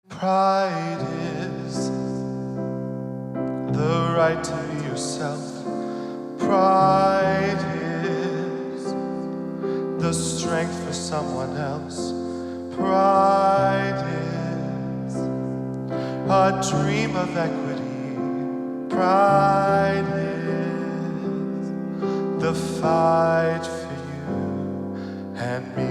Pride is the right to be yourself. Pride is the strength for someone else. Pride is a dream of equity. Pride is the fight for you and me.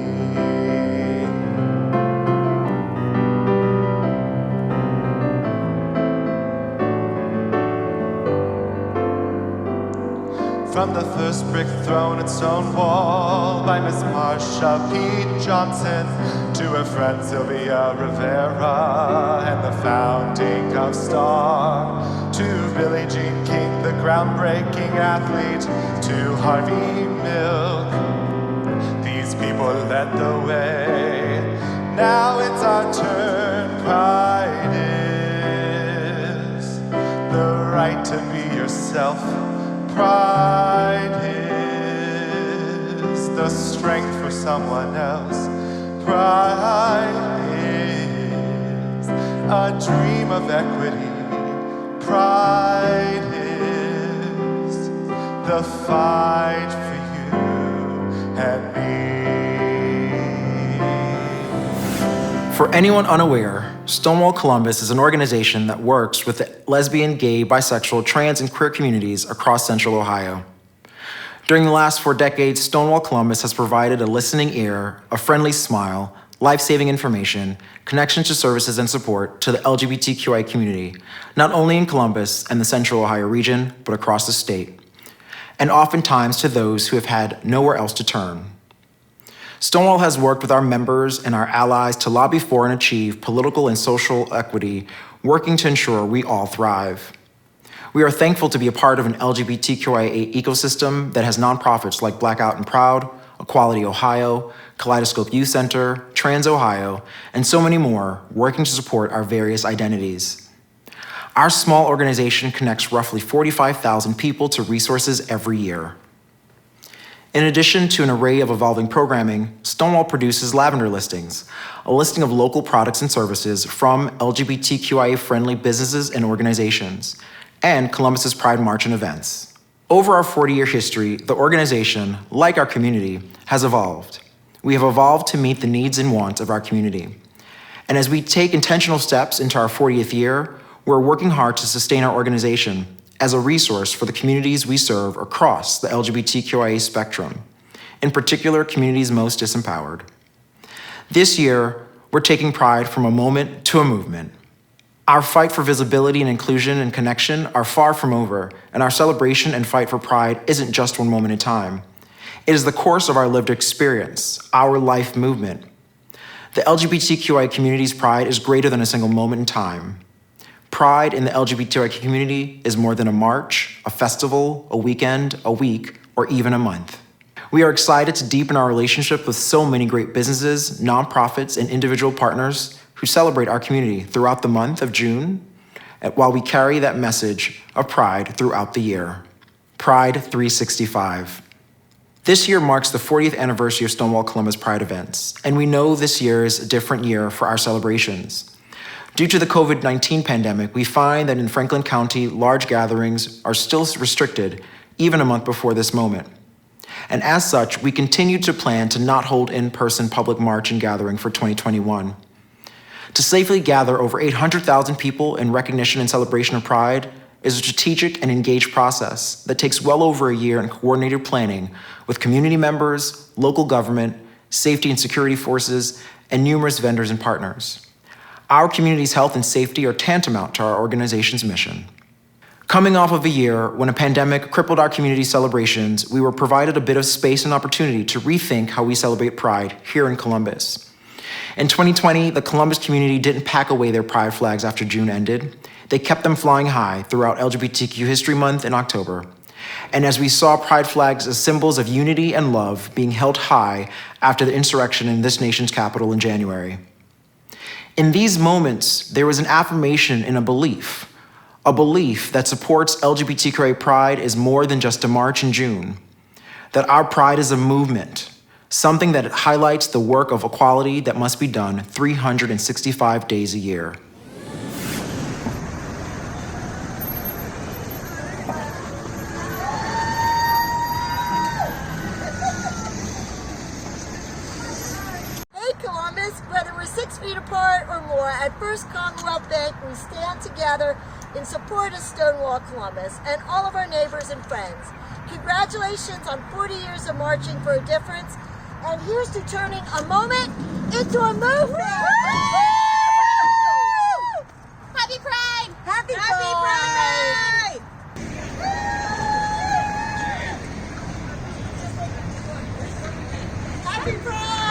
From the first brick thrown at Stonewall by Miss Marsha P. Johnson to her friend Sylvia Rivera and the founding of STAR, to Billie Jean King, the groundbreaking athlete, to Harvey Milk. These people led the way. Now it's our turn. Pride is the right to be yourself. Pride is the strength for someone else. Pride is a dream of equity. Pride is the fight for you and me. For anyone unaware, Stonewall Columbus is an organization that works with the lesbian, gay, bisexual, trans, and queer communities across Central Ohio. During the last 4 decades, Stonewall Columbus has provided a listening ear, a friendly smile, life-saving information, connections to services and support to the LGBTQI community, not only in Columbus and the Central Ohio region, but across the state, and oftentimes to those who have had nowhere else to turn. Stonewall has worked with our members and our allies to lobby for and achieve political and social equity, working to ensure we all thrive. We are thankful to be a part of an LGBTQIA ecosystem that has nonprofits like Blackout and Proud, Equality Ohio, Kaleidoscope Youth Center, Trans Ohio, and so many more, working to support our various identities. Our small organization connects roughly 45,000 people to resources every year. In addition to an array of evolving programming, Stonewall produces Lavender Listings, a listing of local products and services from LGBTQIA-friendly businesses and organizations, and Columbus's Pride March and events. Over our 40-year history, the organization, like our community, has evolved. We have evolved to meet the needs and wants of our community. And as we take intentional steps into our 40th year, we're working hard to sustain our organization as a resource for the communities we serve across the LGBTQIA spectrum, in particular, communities most disempowered. This year, we're taking pride from a moment to a movement. Our fight for visibility and inclusion and connection are far from over, and our celebration and fight for pride isn't just one moment in time. It is the course of our lived experience, our life movement. The LGBTQIA community's pride is greater than a single moment in time. Pride in the LGBTQIA community is more than a march, a festival, a weekend, a week, or even a month. We are excited to deepen our relationship with so many great businesses, nonprofits, and individual partners who celebrate our community throughout the month of June, while we carry that message of pride throughout the year. Pride 365. This year marks the 40th anniversary of Stonewall Columbus Pride events, and we know this year is a different year for our celebrations. Due to the COVID-19 pandemic, we find that in Franklin County, large gatherings are still restricted, even a month before this moment. And as such, we continue to plan to not hold in-person public march and gathering for 2021. To safely gather over 800,000 people in recognition and celebration of Pride is a strategic and engaged process that takes well over a year in coordinated planning with community members, local government, safety and security forces, and numerous vendors and partners. Our community's health and safety are tantamount to our organization's mission. Coming off of a year when a pandemic crippled our community celebrations, we were provided a bit of space and opportunity to rethink how we celebrate Pride here in Columbus. In 2020, the Columbus community didn't pack away their Pride flags after June ended. They kept them flying high throughout LGBTQ History Month in October. And as we saw Pride flags as symbols of unity and love being held high after the insurrection in this nation's capital in January. In these moments, there was an affirmation and a belief that supports LGBTQIA pride is more than just a march in June, that our pride is a movement, something that highlights the work of equality that must be done 365 days a year. Columbus, whether we're 6 feet apart or more, at First Commonwealth Bank, we stand together in support of Stonewall Columbus and all of our neighbors and friends. Congratulations on 40 years of marching for a difference, and here's to turning a moment into a movement! Happy Pride! Happy Pride! Happy Pride!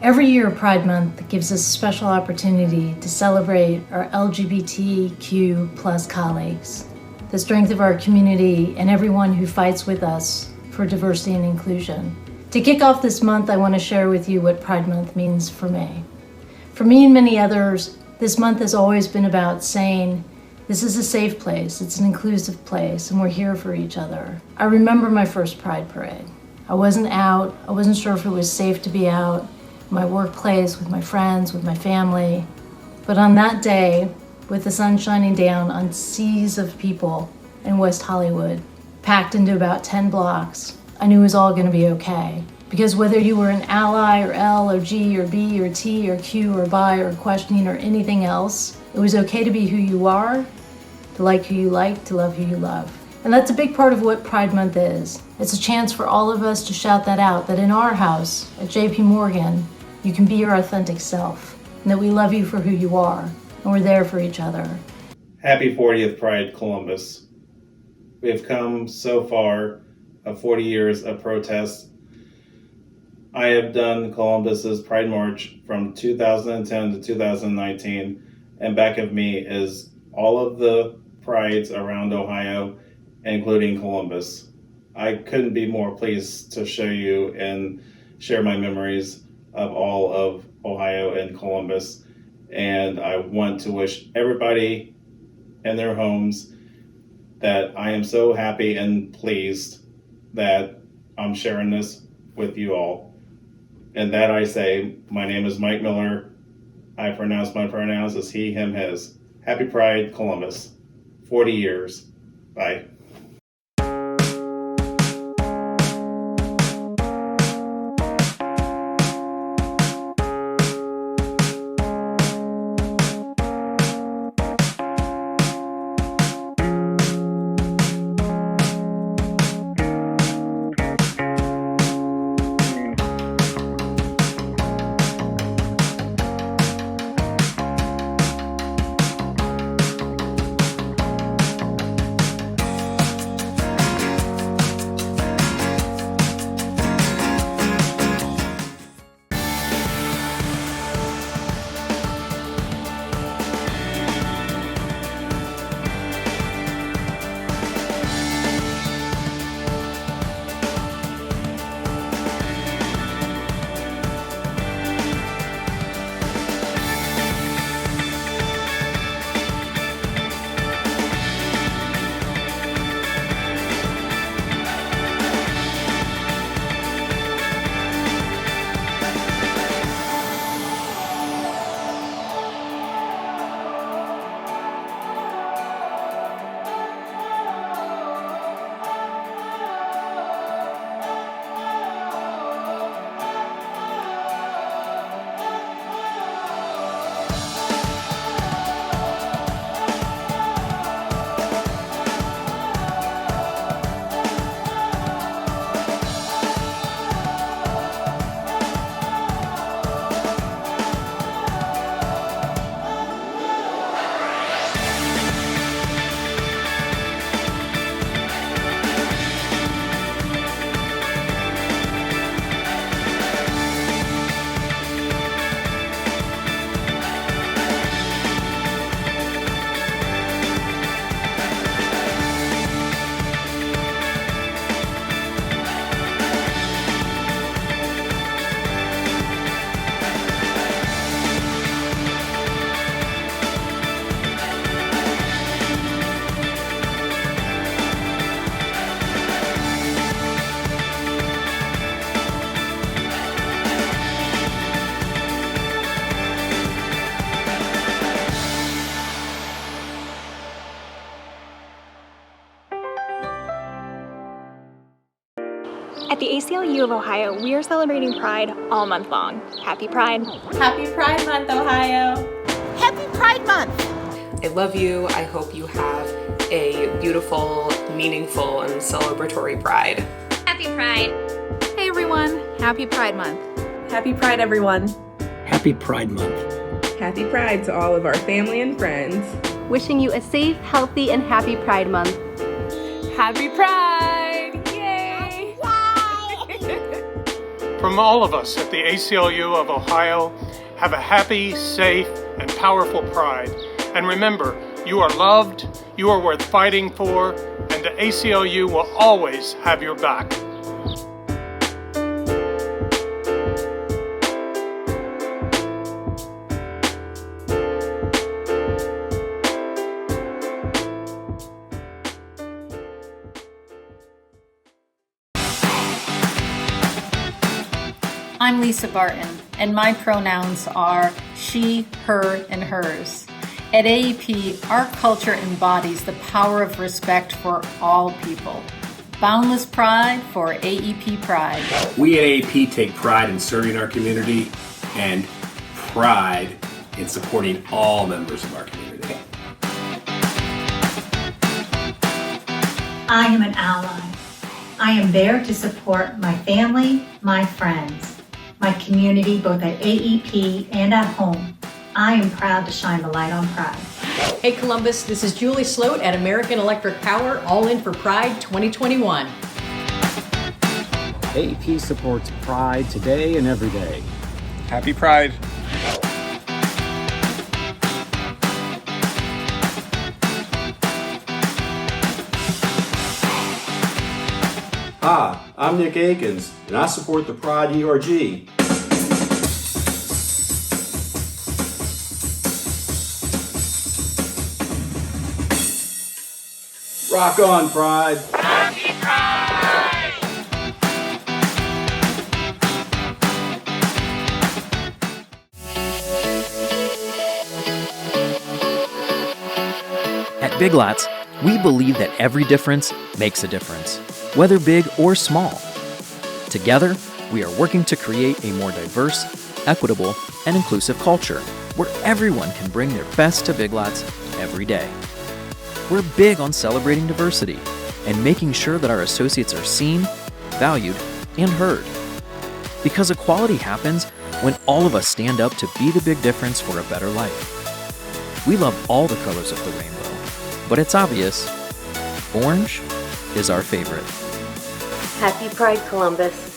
Every year, Pride Month gives us a special opportunity to celebrate our LGBTQ plus colleagues, the strength of our community, and everyone who fights with us for diversity and inclusion. To kick off this month, I want to share with you what Pride Month means for me. For me and many others, this month has always been about saying, this is a safe place, it's an inclusive place, and we're here for each other. I remember my first Pride Parade. I wasn't out, I wasn't sure if it was safe to be out, my workplace, with my friends, with my family. But on that day, with the sun shining down on seas of people in West Hollywood, packed into about 10 blocks, I knew it was all gonna be okay. Because whether you were an ally or L or G or B or T or Q or bi or questioning or anything else, it was okay to be who you are, to like who you like, to love who you love. And that's a big part of what Pride Month is. It's a chance for all of us to shout that out, that in our house, at JP Morgan, you can be your authentic self, and that we love you for who you are, and we're there for each other. Happy 40th Pride Columbus. We have come so far of 40 years of protest. I have done Columbus's Pride March from 2010 to 2019, and back of me is all of the prides around Ohio, including Columbus. I couldn't be more pleased to show you and share my memories of all of Ohio and Columbus. And I want to wish everybody in their homes that I am so happy and pleased that I'm sharing this with you all. And that I say, my name is Mike Miller. I pronounce my pronouns as he, him, his. Happy Pride, Columbus. 40 years. Bye. At the ACLU of Ohio, we are celebrating Pride all month long. Happy Pride. Happy Pride Month, Ohio. Happy Pride Month. I love you. I hope you have a beautiful, meaningful, and celebratory Pride. Happy Pride. Hey everyone, happy Pride Month. Happy Pride, everyone. Happy Pride Month. Happy Pride to all of our family and friends. Wishing you a safe, healthy, and happy Pride Month. Happy Pride! Yay! From all of us at the ACLU of Ohio, have a happy, safe, and powerful Pride. And remember, you are loved, you are worth fighting for, and the ACLU will always have your back. I'm Lisa Barton, and my pronouns are she, her, and hers. At AEP, our culture embodies the power of respect for all people. Boundless pride for AEP Pride. We at AEP take pride in serving our community and pride in supporting all members of our community. I am an ally. I am there to support my family, my friends, my community, both at AEP and at home. I am proud to shine the light on Pride. Hey Columbus, this is Julie Sloat at American Electric Power, all in for Pride 2021. AEP supports Pride today and every day. Happy Pride. Hi, I'm Nick Akins, and I support the Pride ERG. Rock on, Pride! Happy Pride! At Big Lots, we believe that every difference makes a difference, whether big or small. Together, we are working to create a more diverse, equitable, and inclusive culture where everyone can bring their best to Big Lots every day. We're big on celebrating diversity and making sure that our associates are seen, valued, and heard. Because equality happens when all of us stand up to be the big difference for a better life. We love all the colors of the rainbow, but it's obvious, orange is our favorite. Happy Pride, Columbus.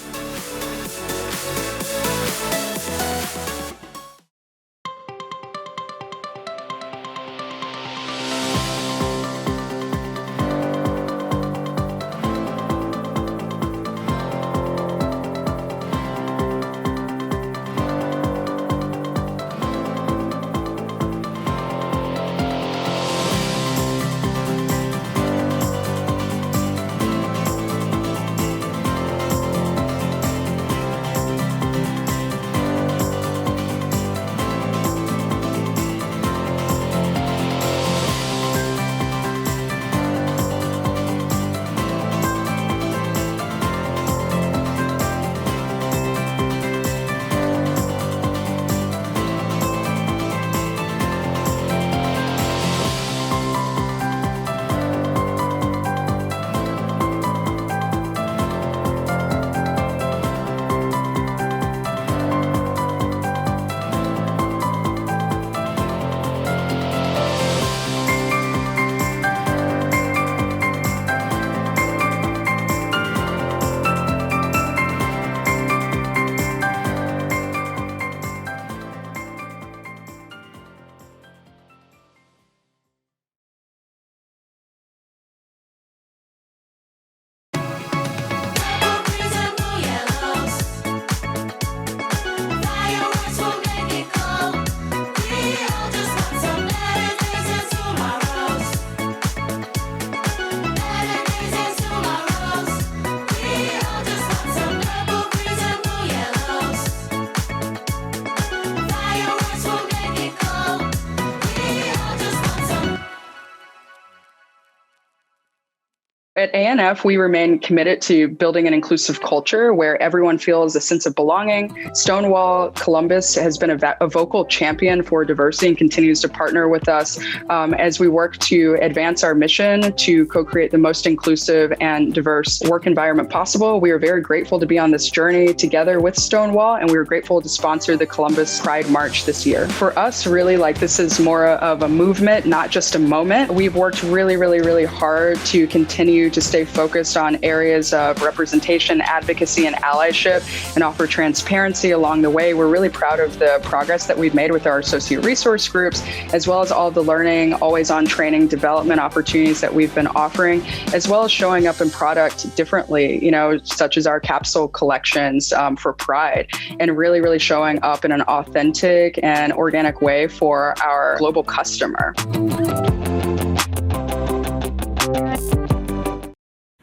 At ANF, we remain committed to building an inclusive culture where everyone feels a sense of belonging. Stonewall Columbus has been a vocal champion for diversity and continues to partner with us as we work to advance our mission to co-create the most inclusive and diverse work environment possible. We are very grateful to be on this journey together with Stonewall, and we are grateful to sponsor the Columbus Pride March this year. For us, really, this is more of a movement, not just a moment. We've worked really hard to continue to stay focused on areas of representation, advocacy, and allyship, and offer transparency along the way. We're really proud of the progress that we've made with our associate resource groups, as well as all the learning, always-on training, development opportunities that we've been offering, as well as showing up in product differently, such as our capsule collections for Pride, and really showing up in an authentic and organic way for our global customer.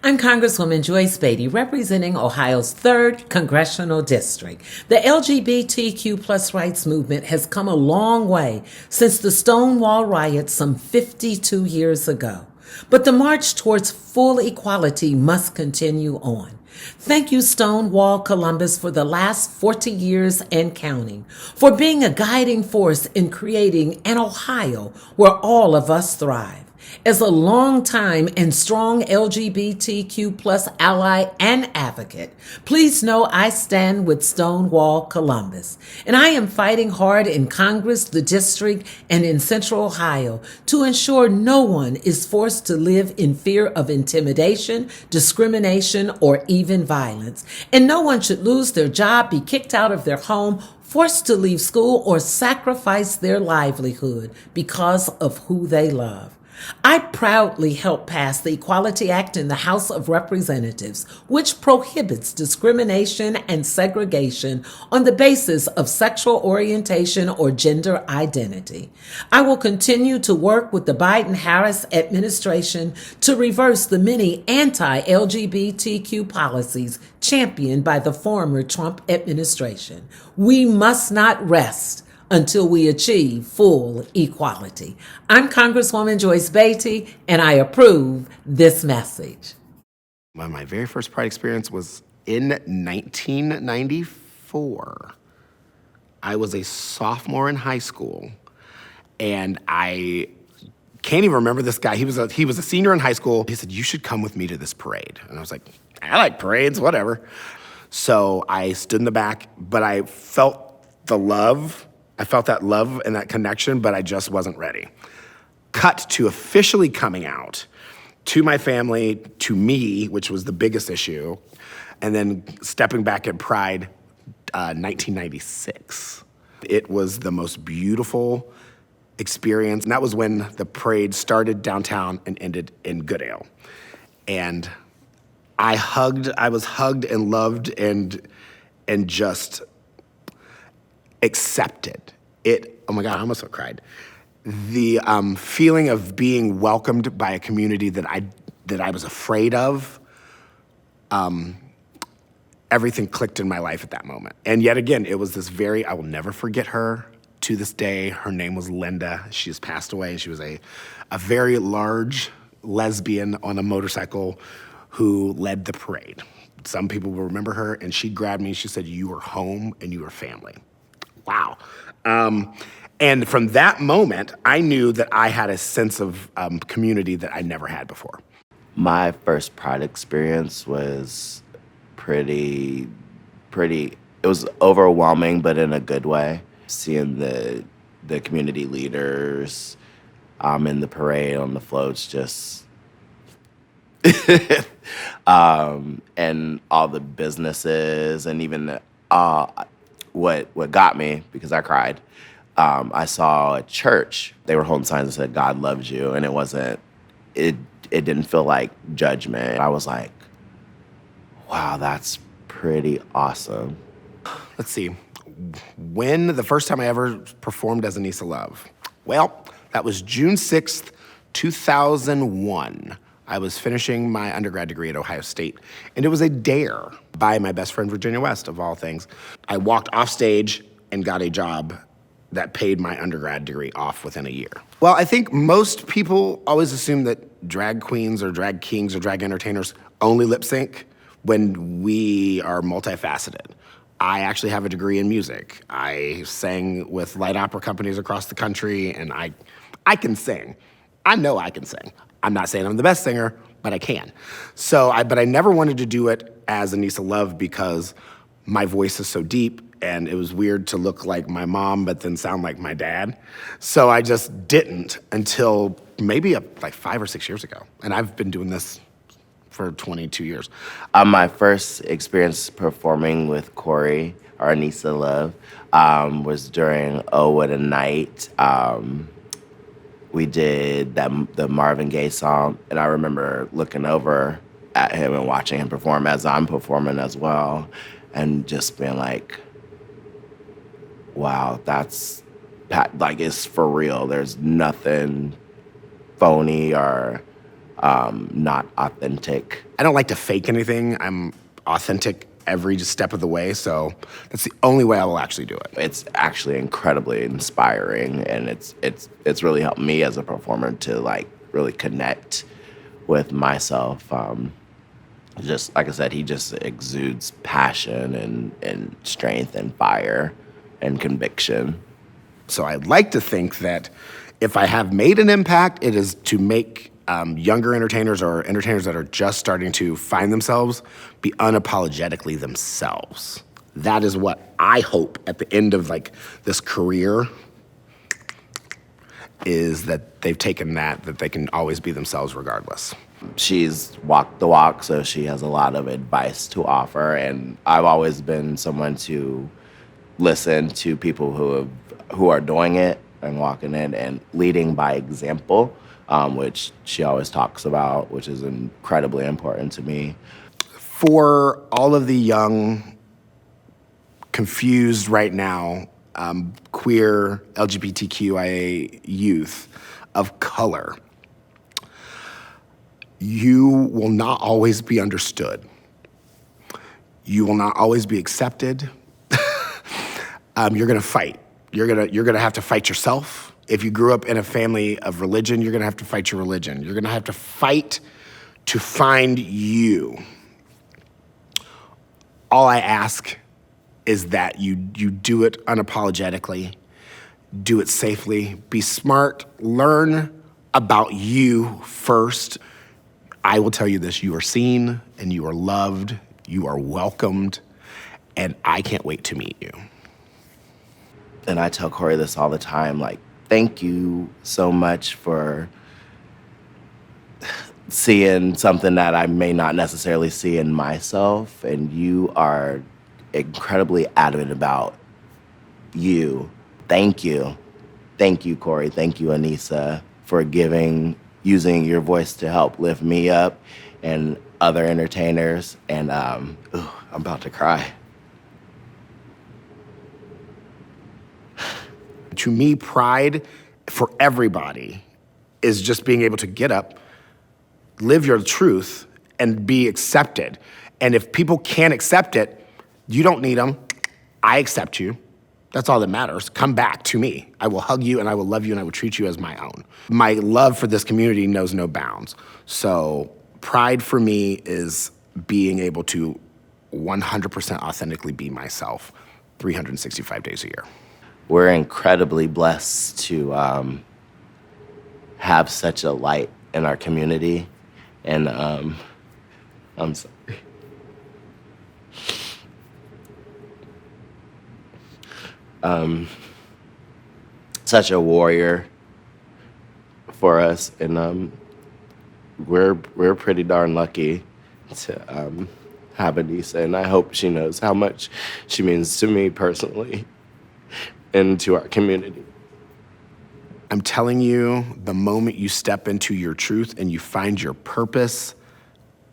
I'm Congresswoman Joyce Beatty, representing Ohio's 3rd Congressional District. The LGBTQ plus rights movement has come a long way since the Stonewall riots some 52 years ago. But the march towards full equality must continue on. Thank you, Stonewall Columbus, for the last 40 years and counting, for being a guiding force in creating an Ohio where all of us thrive. As a longtime and strong LGBTQ plus ally and advocate, please know I stand with Stonewall Columbus. And I am fighting hard in Congress, the district, and in Central Ohio to ensure no one is forced to live in fear of intimidation, discrimination, or even violence. And no one should lose their job, be kicked out of their home, forced to leave school, or sacrifice their livelihood because of who they love. I proudly helped pass the Equality Act in the House of Representatives, which prohibits discrimination and segregation on the basis of sexual orientation or gender identity. I will continue to work with the Biden-Harris administration to reverse the many anti-LGBTQ policies championed by the former Trump administration. We must not rest until we achieve full equality. I'm Congresswoman Joyce Beatty, and I approve this message. My very first Pride experience was in 1994. I was a sophomore in high school, and I can't even remember this guy. He was a senior in high school. He said, "You should come with me to this parade." And I was like, I like parades, whatever. So I stood in the back, but I felt the love. I felt that love and that connection, but I just wasn't ready. Cut to officially coming out to my family, to me, which was the biggest issue, and then stepping back at Pride 1996. It was the most beautiful experience, and that was when the parade started downtown and ended in Goodale. And I was hugged and loved and just accepted. Oh my God, I almost cried. The feeling of being welcomed by a community that I was afraid of, everything clicked in my life at that moment. And yet again, it was I will never forget her to this day. Her name was Linda. She has passed away. She was a very large lesbian on a motorcycle who led the parade. Some people will remember her, and she grabbed me. She said, "You are home and you are family." Wow. And from that moment, I knew that I had a sense of community that I never had before. My first Pride experience was pretty, it was overwhelming, but in a good way. Seeing the community leaders in the parade, on the floats, just, and all the businesses, and even what got me, because I cried, I saw a church. They were holding signs that said, "God loves you," and it didn't feel like judgment. I was like, wow, that's pretty awesome. Let's see. When the first time I ever performed as Anissa Love? Well, that was June 6th, 2001. I was finishing my undergrad degree at Ohio State, and it was a dare by my best friend, Virginia West, of all things. I walked off stage and got a job that paid my undergrad degree off within a year. Well, I think most people always assume that drag queens or drag kings or drag entertainers only lip sync when we are multifaceted. I actually have a degree in music. I sang with light opera companies across the country, and I can sing. I know I can sing. I'm not saying I'm the best singer, but I can. But I never wanted to do it as Aneesa Love because my voice is so deep, and it was weird to look like my mom but then sound like my dad. So I just didn't until maybe like 5 or 6 years ago. And I've been doing this for 22 years. My first experience performing with Corey, or Aneesa Love, was during Oh What a Night. We did the Marvin Gaye song, and I remember looking over at him and watching him perform as I'm performing as well, and just being like, wow, that's, like, it's for real. There's nothing phony or not authentic. I don't like to fake anything. I'm authentic every step of the way, so that's the only way I will actually do it. It's actually incredibly inspiring, and it's really helped me as a performer to like really connect with myself. Just like I said, he just exudes passion and strength and fire and conviction. So I'd like to think that if I have made an impact, it is to make younger entertainers or entertainers that are just starting to find themselves be unapologetically themselves. That is what I hope at the end of like this career is that they've taken that they can always be themselves regardless. She's walked the walk, so she has a lot of advice to offer, and I've always been someone to listen to people who are doing it and walking it and leading by example, which she always talks about, which is incredibly important to me. For all of the young, confused right now, queer, LGBTQIA youth of color, you will not always be understood. You will not always be accepted. You're gonna fight. You're gonna have to fight yourself. If you grew up in a family of religion, you're gonna have to fight your religion. You're gonna have to fight to find you. All I ask is that you do it unapologetically, do it safely, be smart, learn about you first. I will tell you this, you are seen and you are loved, you are welcomed, and I can't wait to meet you. And I tell Corey this all the time, like, thank you so much for seeing something that I may not necessarily see in myself, and you are incredibly adamant about you. Thank you. Thank you, Corey. Thank you, Aneesa, for using your voice to help lift me up and other entertainers. And I'm about to cry. To me, pride for everybody is just being able to get up, live your truth, and be accepted. And if people can't accept it, you don't need them. I accept you. That's all that matters. Come back to me. I will hug you and I will love you and I will treat you as my own. My love for this community knows no bounds. So pride for me is being able to 100% authentically be myself 365 days a year. We're incredibly blessed to have such a light in our community. And I'm sorry. Such a warrior for us, and we're pretty darn lucky to have Aneesa, and I hope she knows how much she means to me personally and to our community. I'm telling you, the moment you step into your truth and you find your purpose,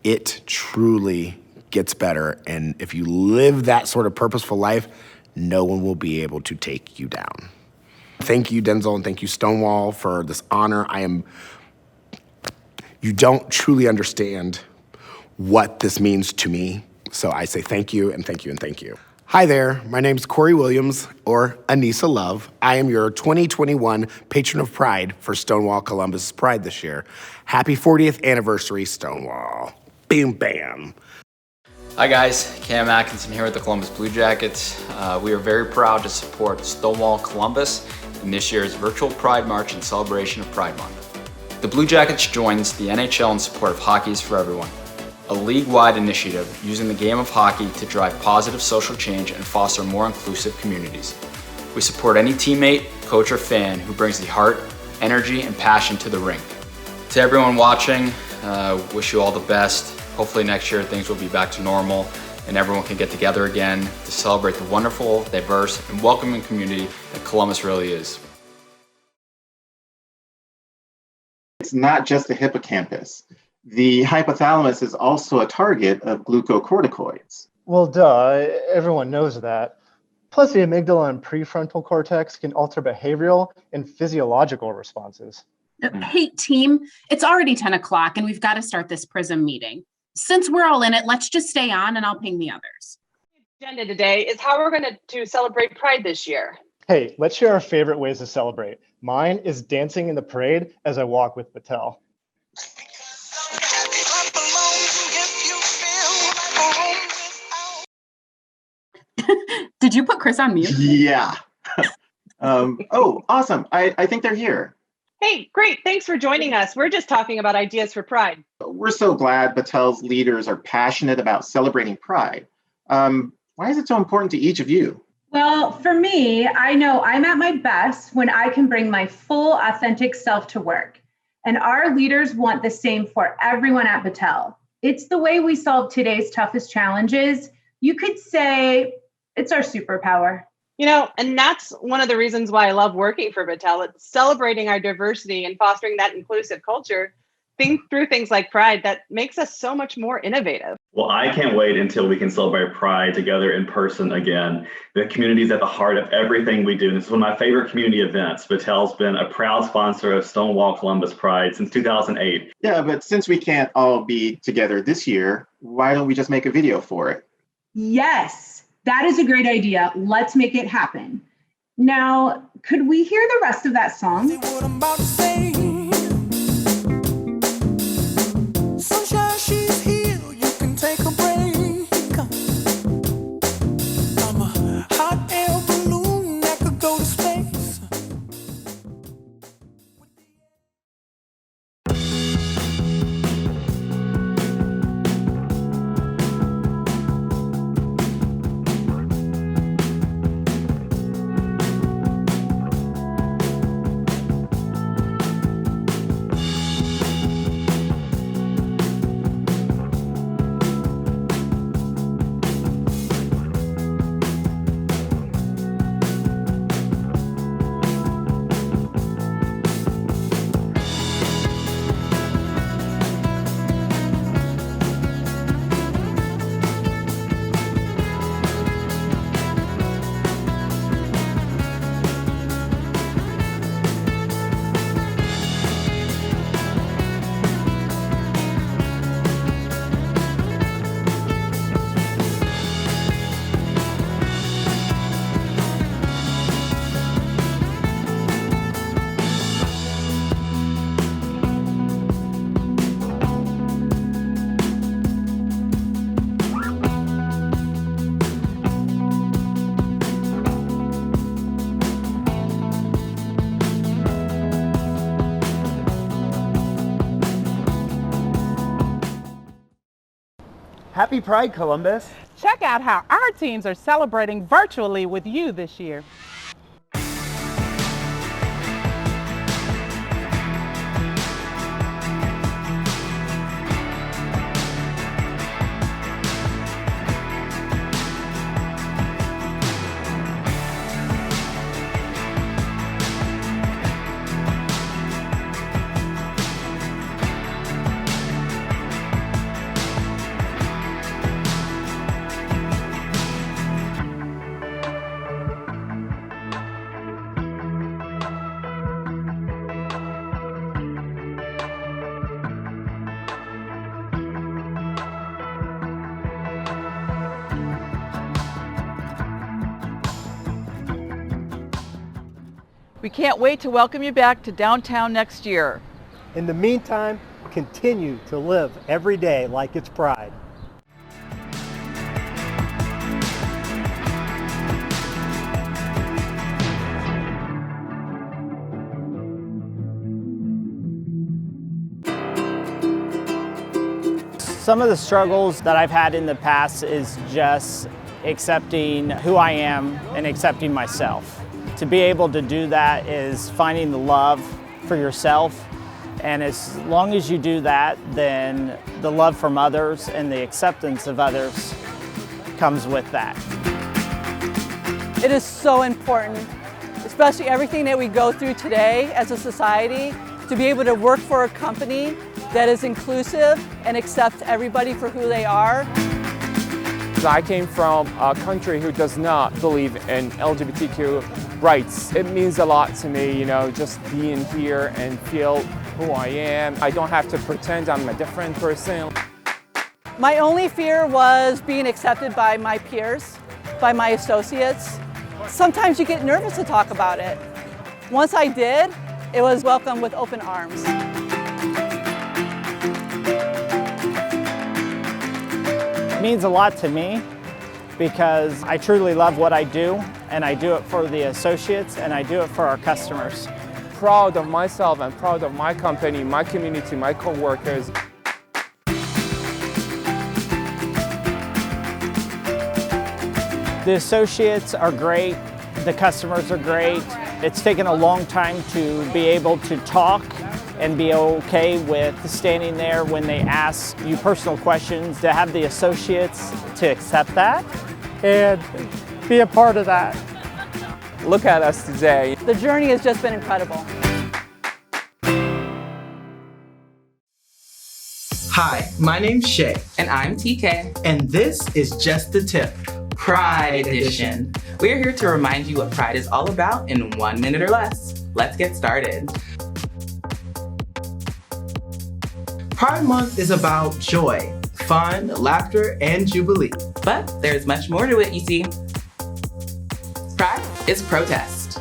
it truly gets better. And if you live that sort of purposeful life, no one will be able to take you down. Thank you, Denzel, and thank you, Stonewall, for this honor. You don't truly understand what this means to me. So I say thank you and thank you and thank you. Hi there, my name's Corey Williams, or Anissa Love. I am your 2021 Patron of Pride for Stonewall Columbus Pride this year. Happy 40th anniversary, Stonewall. Boom, bam. Hi guys, Cam Atkinson here with the Columbus Blue Jackets. We are very proud to support Stonewall Columbus in this year's virtual Pride March in celebration of Pride Month. The Blue Jackets joins the NHL in support of Hockey is for Everyone, a league-wide initiative using the game of hockey to drive positive social change and foster more inclusive communities. We support any teammate, coach, or fan who brings the heart, energy, and passion to the rink. To everyone watching, wish you all the best. Hopefully next year things will be back to normal and everyone can get together again to celebrate the wonderful, diverse, and welcoming community that Columbus really is. It's not just the hippocampus. The hypothalamus is also a target of glucocorticoids. Well, duh, everyone knows that. Plus, the amygdala and prefrontal cortex can alter behavioral and physiological responses. Hey, team, it's already 10 o'clock and we've got to start this PRISM meeting. Since we're all in it, let's just stay on and I'll ping the others. The agenda today is how we're going to celebrate Pride this year. Hey, let's share our favorite ways to celebrate. Mine is dancing in the parade as I walk with Battelle. Did you put Chris on mute? Yeah. Oh, awesome. I think they're here. Hey, great. Thanks for joining us. We're just talking about ideas for Pride. We're so glad Battelle's leaders are passionate about celebrating Pride. Why is it so important to each of you? Well, for me, I know I'm at my best when I can bring my full, authentic self to work. And our leaders want the same for everyone at Battelle. It's the way we solve today's toughest challenges. You could say it's our superpower. You know, and that's one of the reasons why I love working for Battelle. It's celebrating our diversity and fostering that inclusive culture through things like Pride that makes us so much more innovative. Well, I can't wait until we can celebrate Pride together in person again. The community is at the heart of everything we do. This is one of my favorite community events. Battelle's been a proud sponsor of Stonewall Columbus Pride since 2008. Yeah, but since we can't all be together this year, why don't we just make a video for it? Yes, that is a great idea. Let's make it happen. Now, could we hear the rest of that song? Sunshine, she's here, you can take a break. I'm a hot air balloon that could go to space. Happy Pride, Columbus! Check out how our teams are celebrating virtually with you this year. We can't wait to welcome you back to downtown next year. In the meantime, continue to live every day like it's Pride. Some of the struggles that I've had in the past is just accepting who I am and accepting myself. To be able to do that is finding the love for yourself, and as long as you do that, then the love from others and the acceptance of others comes with that. It is so important, especially everything that we go through today as a society, to be able to work for a company that is inclusive and accepts everybody for who they are. I came from a country who does not believe in LGBTQ rights. It means a lot to me, just being here and feel who I am. I don't have to pretend I'm a different person. My only fear was being accepted by my peers, by my associates. Sometimes you get nervous to talk about it. Once I did, it was welcomed with open arms. It means a lot to me because I truly love what I do, and I do it for the associates and I do it for our customers. Proud of myself and proud of my company, my community, my co-workers. The associates are great, the customers are great. It's taken a long time to be able to talk and be okay with standing there when they ask you personal questions, to have the associates to accept that and be a part of that. Look at us today. The journey has just been incredible. Hi, my name's Shay. And I'm TK. And this is Just the Tip, Pride Edition. We're here to remind you what Pride is all about in 1 minute or less. Let's get started. Pride Month is about joy, fun, laughter, and jubilee. But there's much more to it, you see. Pride is protest.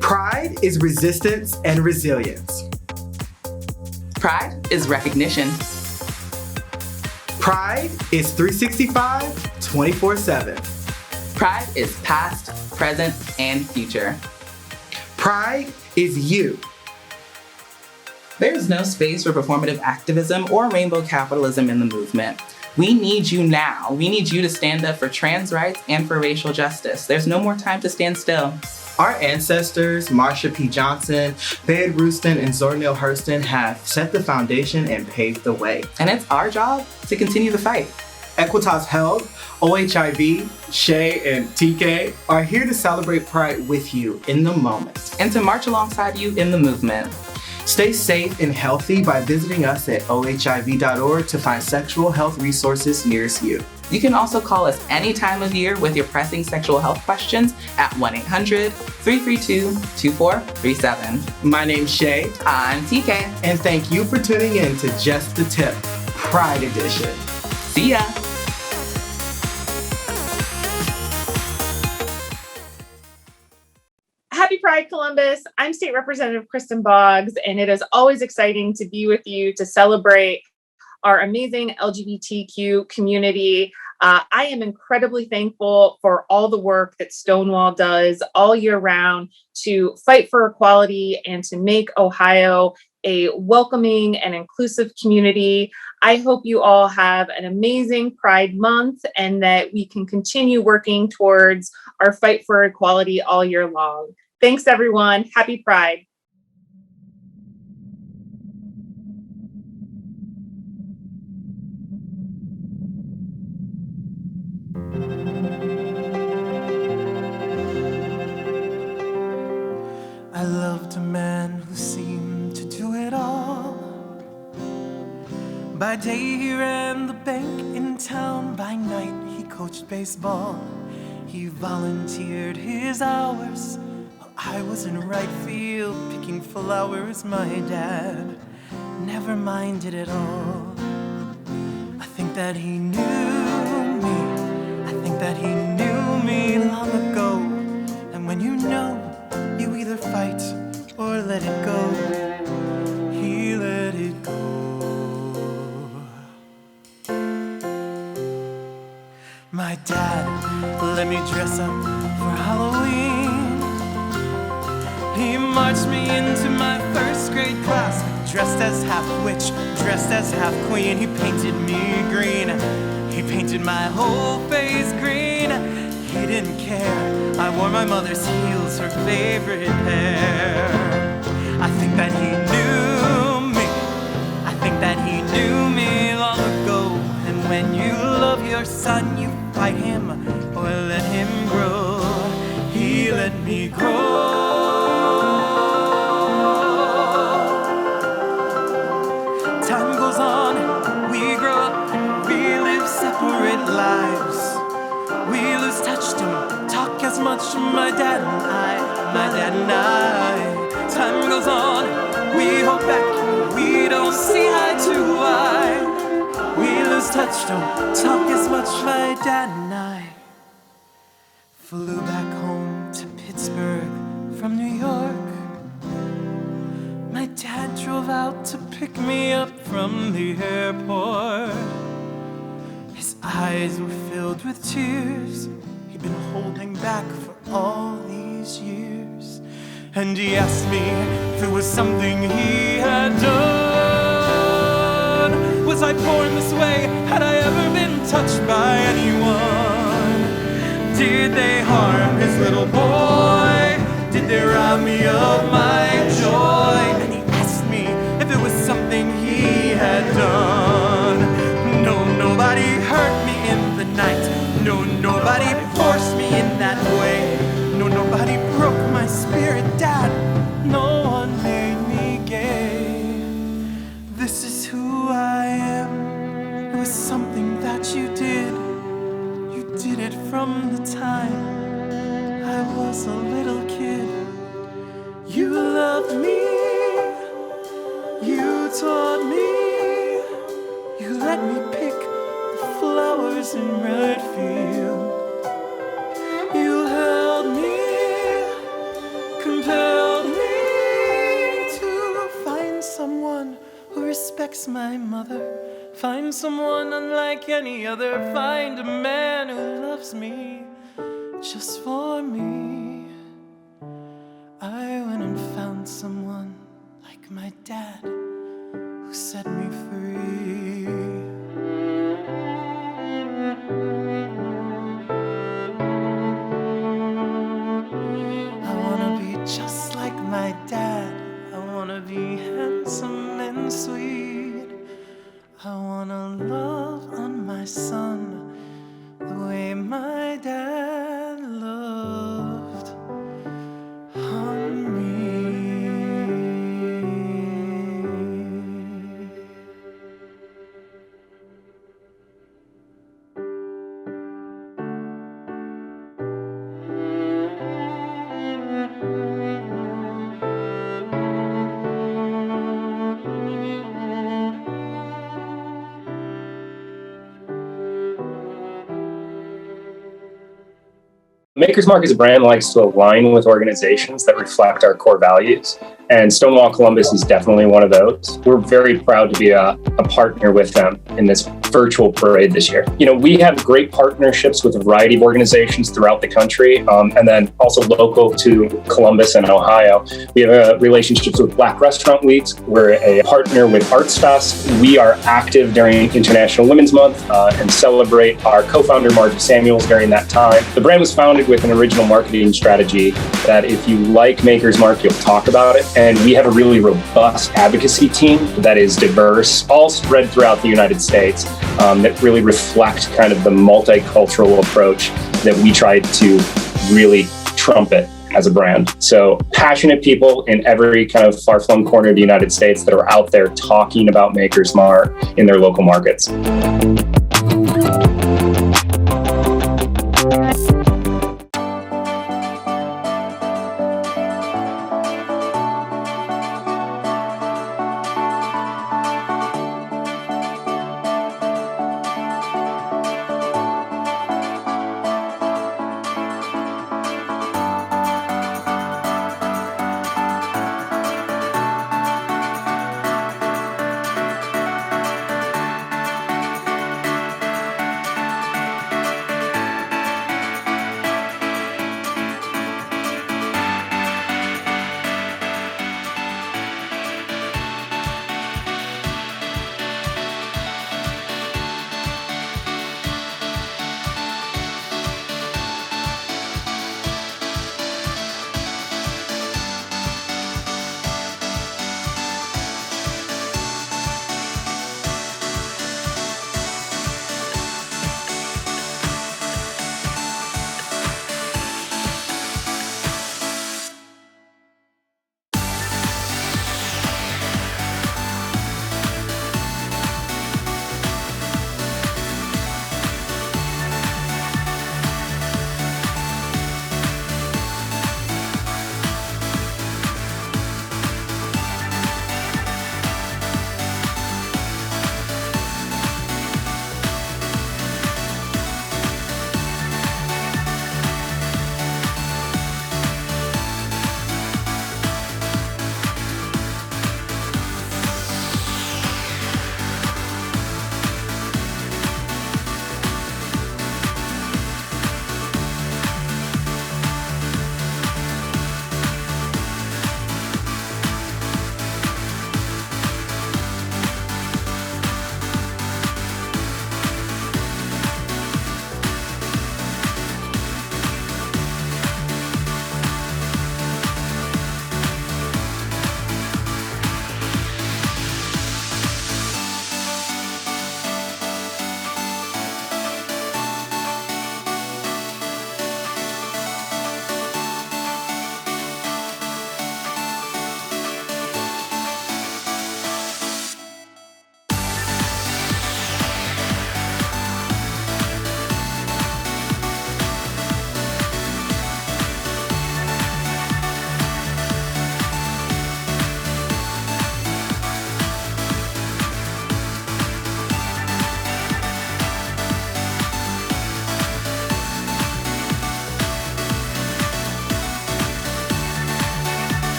Pride is resistance and resilience. Pride is recognition. Pride is 365, 24/7. Pride is past, present, and future. Pride is you. There's no space for performative activism or rainbow capitalism in the movement. We need you now. We need you to stand up for trans rights and for racial justice. There's no more time to stand still. Our ancestors, Marsha P. Johnson, Fayette Rustin, and Zora Neale Hurston have set the foundation and paved the way. And it's our job to continue the fight. Equitas Health, OHIV, Shay, and TK are here to celebrate Pride with you in the moment. And to march alongside you in the movement. Stay safe and healthy by visiting us at ohiv.org to find sexual health resources nearest you. You can also call us any time of year with your pressing sexual health questions at 1-800-332-2437. My name's Shay. I'm TK. And thank you for tuning in to Just the Tip, Pride Edition. See ya. Happy Pride, Columbus. I'm State Representative Kristen Boggs, and it is always exciting to be with you to celebrate our amazing LGBTQ community. I am incredibly thankful for all the work that Stonewall does all year round to fight for equality and to make Ohio a welcoming and inclusive community. I hope you all have an amazing Pride Month and that we can continue working towards our fight for equality all year long. Thanks, everyone. Happy Pride. I loved a man who seemed to do it all. By day he ran the bank in town, by night he coached baseball. He volunteered his hours while I was in right field picking flowers. My dad never minded at all. I think that he knew me. I think that he knew me long ago. And when you know, My dad let me dress up for Halloween. He marched me into my first grade class, dressed as half witch, dressed as half queen. He painted me green, he painted my whole face green. He didn't care, I wore my mother's heels, her favorite pair. I think that he knew me, I think that he knew me long ago. And when you love your son, you fight him or let him grow. He let me grow. Time goes on, we grow up, we live separate lives. We lose touch, don't talk as much, my dad and I. Time goes on, we hold back, we don't see eye to eye. We lose touch, don't talk as much, my dad and I. Flew back home to Pittsburgh from New York. My dad drove out to pick me up from the airport. His eyes were filled with tears he'd been holding back for all these years. And he asked me if there was something he had done. Was I born this way? Had I ever been touched by anyone? Did they harm his little boy? Did they rob me of my joy? And he asked me if there was something he had done. No, nobody hurt me in the night. No, nobody forced me in that way. No, nobody broke my spirit, Dad. No one made me gay. This is who I am. It was something that you did. You did it from the time I was a little kid. You loved me. You taught me. You let me pick the flowers in Redfield. You held me, compelled me to find someone who respects my mother. Find someone unlike any other. Find a man who loves me just for me. I went and found someone like my dad who set me free. I wanna be just like my dad. I wanna be handsome and sweet. I wanna love on my son the way my dad loved on me. Maker's Mark as a brand likes to align with organizations that reflect our core values, and Stonewall Columbus is definitely one of those. We're very proud to be a partner with them in this virtual parade this year. You know, we have great partnerships with a variety of organizations throughout the country, and then also local to Columbus and Ohio. We have relationships with Black Restaurant Weeks. We're a partner with Arts Fest. We are active during International Women's Month and celebrate our co-founder, Margie Samuels, during that time. The brand was founded with an original marketing strategy that if you like Maker's Mark, you'll talk about it. And we have a really robust advocacy team that is diverse, all spread throughout the United States, that really reflect kind of the multicultural approach that we tried to really trumpet as a brand. So passionate people in every kind of far-flung corner of the United States that are out there talking about Maker's Mark in their local markets.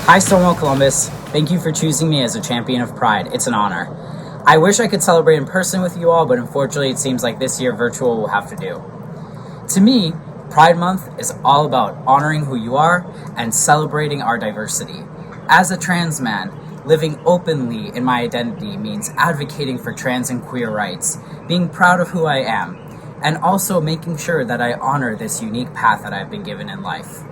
Hi Stonewall Columbus, thank you for choosing me as a champion of Pride. It's an honor. I wish I could celebrate in person with you all, but unfortunately it seems like this year virtual will have to do. To me, Pride Month is all about honoring who you are and celebrating our diversity. As a trans man, living openly in my identity means advocating for trans and queer rights, being proud of who I am, and also making sure that I honor this unique path that I've been given in life.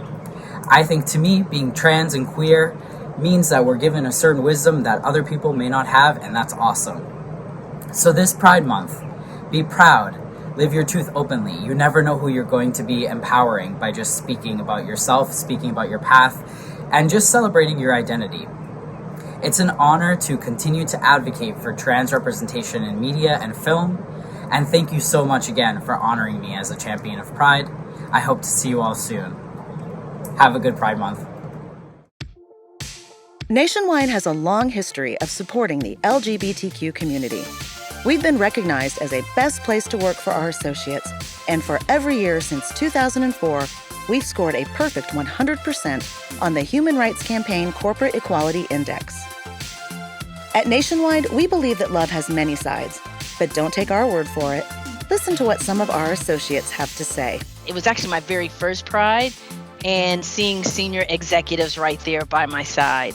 I think to me, being trans and queer means that we're given a certain wisdom that other people may not have, and that's awesome. So this Pride Month, be proud, live your truth openly. You never know who you're going to be empowering by just speaking about yourself, speaking about your path, and just celebrating your identity. It's an honor to continue to advocate for trans representation in media and film, and thank you so much again for honoring me as a champion of Pride. I hope to see you all soon. Have a good Pride Month. Nationwide has a long history of supporting the LGBTQ community. We've been recognized as a best place to work for our associates, and for every year since 2004, we've scored a perfect 100% on the Human Rights Campaign Corporate Equality Index. At Nationwide, we believe that love has many sides, but don't take our word for it. Listen to what some of our associates have to say. It was actually my very first Pride, and seeing senior executives right there by my side,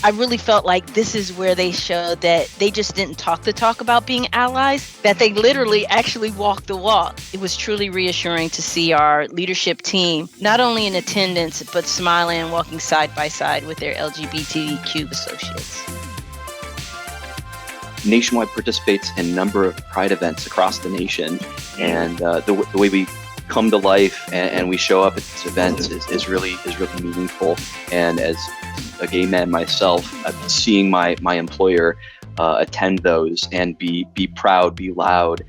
I really felt like this is where they showed that they just didn't talk the talk about being allies, that they literally actually walked the walk. It was truly reassuring to see our leadership team, not only in attendance, but smiling and walking side by side with their LGBTQ associates. Nationwide participates in a number of Pride events across the nation, and the way we come to life and we show up at these events is really meaningful. And as a gay man myself, seeing my employer attend those and be proud, be loud,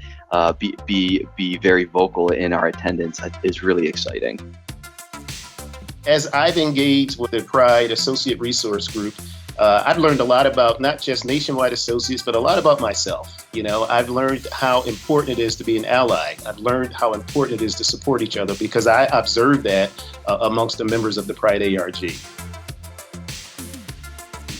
be very vocal in our attendance is really exciting. As I've engaged with the Pride Associate Resource Group, I've learned a lot about not just Nationwide associates, but a lot about myself. You know, I've learned how important it is to be an ally. I've learned how important it is to support each other because I observed that amongst the members of the Pride ARG.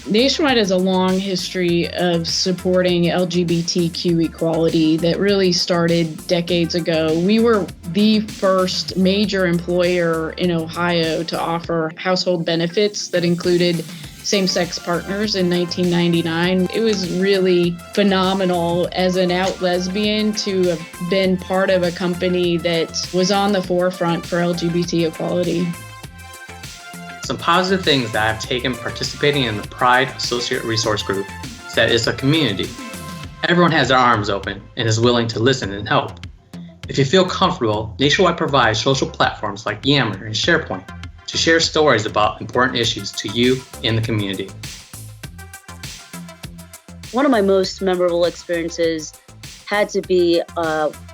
Nationwide has a long history of supporting LGBTQ equality that really started decades ago. We were the first major employer in Ohio to offer household benefits that included same-sex partners in 1999. It was really phenomenal as an out lesbian to have been part of a company that was on the forefront for LGBT equality. Some positive things that I've taken participating in the Pride Associate Resource Group is that it's a community. Everyone has their arms open and is willing to listen and help. If you feel comfortable, Nationwide provides social platforms like Yammer and SharePoint to share stories about important issues to you in the community. One of my most memorable experiences had to be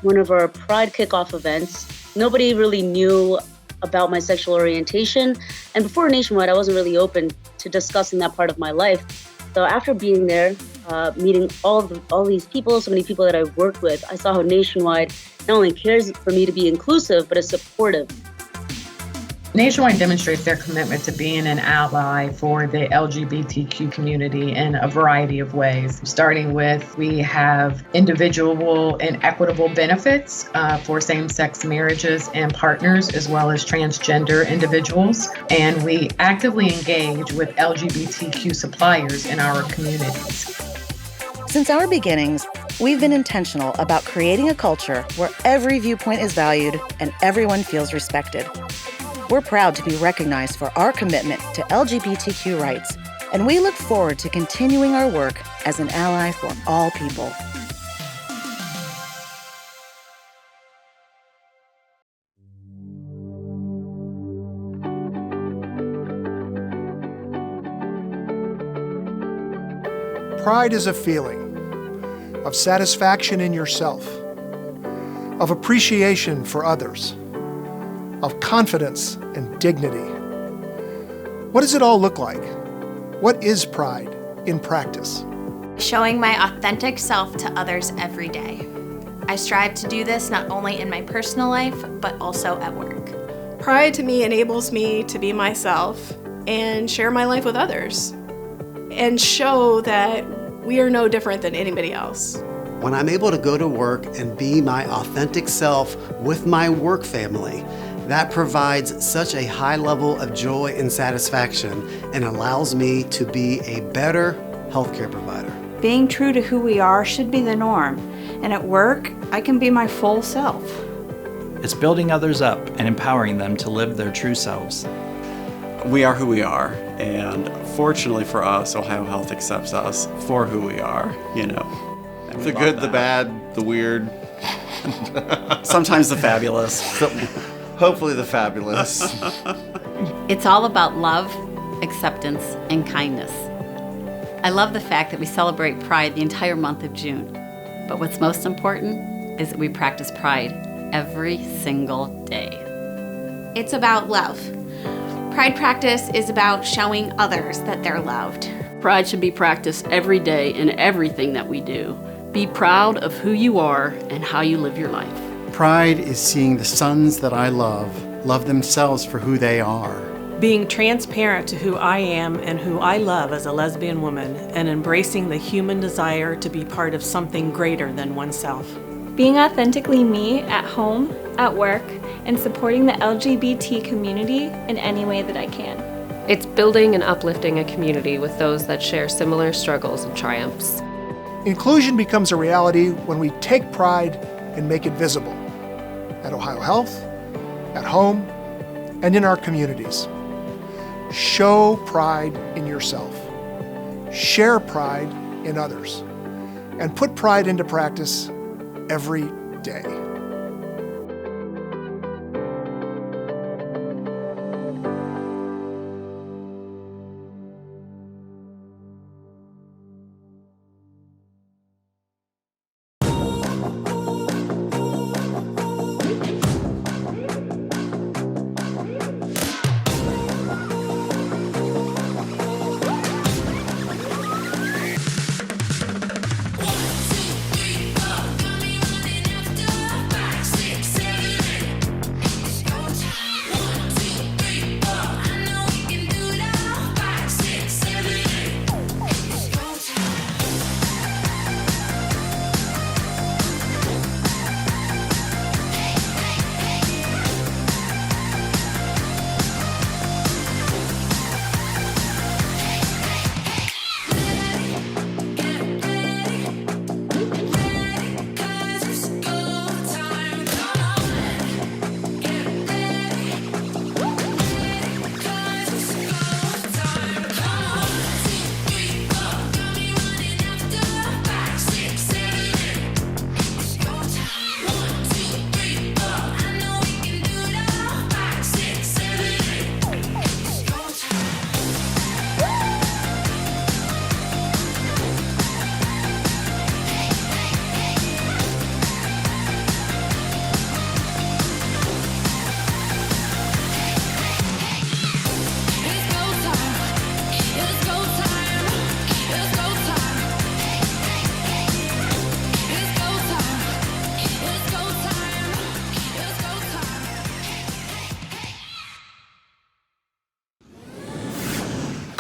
one of our Pride kickoff events. Nobody really knew about my sexual orientation, and before Nationwide, I wasn't really open to discussing that part of my life. So after being there, meeting all these people, so many people that I've worked with, I saw how Nationwide not only cares for me to be inclusive, but is supportive. Nationwide demonstrates their commitment to being an ally for the LGBTQ community in a variety of ways. Starting with, we have individual and equitable benefits for same-sex marriages and partners, as well as transgender individuals. And we actively engage with LGBTQ suppliers in our communities. Since our beginnings, we've been intentional about creating a culture where every viewpoint is valued and everyone feels respected. We're proud to be recognized for our commitment to LGBTQ rights, and we look forward to continuing our work as an ally for all people. Pride is a feeling of satisfaction in yourself, of appreciation for others, of confidence and dignity. What does it all look like? What is pride in practice? Showing my authentic self to others every day. I strive to do this not only in my personal life, but also at work. Pride to me enables me to be myself, and share my life with others and show that we are no different than anybody else. When I'm able to go to work and be my authentic self with my work family, that provides such a high level of joy and satisfaction and allows me to be a better healthcare provider. Being true to who we are should be the norm, and at work, I can be my full self. It's building others up and empowering them to live their true selves. We are who we are, and fortunately for us, Ohio Health accepts us for who we are, you know. And the good, the bad, the weird, sometimes the fabulous, hopefully the fabulous. It's all about love, acceptance, and kindness. I love the fact that we celebrate Pride the entire month of June. But what's most important is that we practice Pride every single day. It's about love. Pride practice is about showing others that they're loved. Pride should be practiced every day in everything that we do. Be proud of who you are and how you live your life. Pride is seeing the sons that I love themselves for who they are. Being transparent to who I am and who I love as a lesbian woman, and embracing the human desire to be part of something greater than oneself. Being authentically me at home, at work, and supporting the LGBT community in any way that I can. It's building and uplifting a community with those that share similar struggles and triumphs. Inclusion becomes a reality when we take pride and make it visible at Ohio Health, at home, and in our communities. Show pride in yourself. Share pride in others. And put pride into practice every day.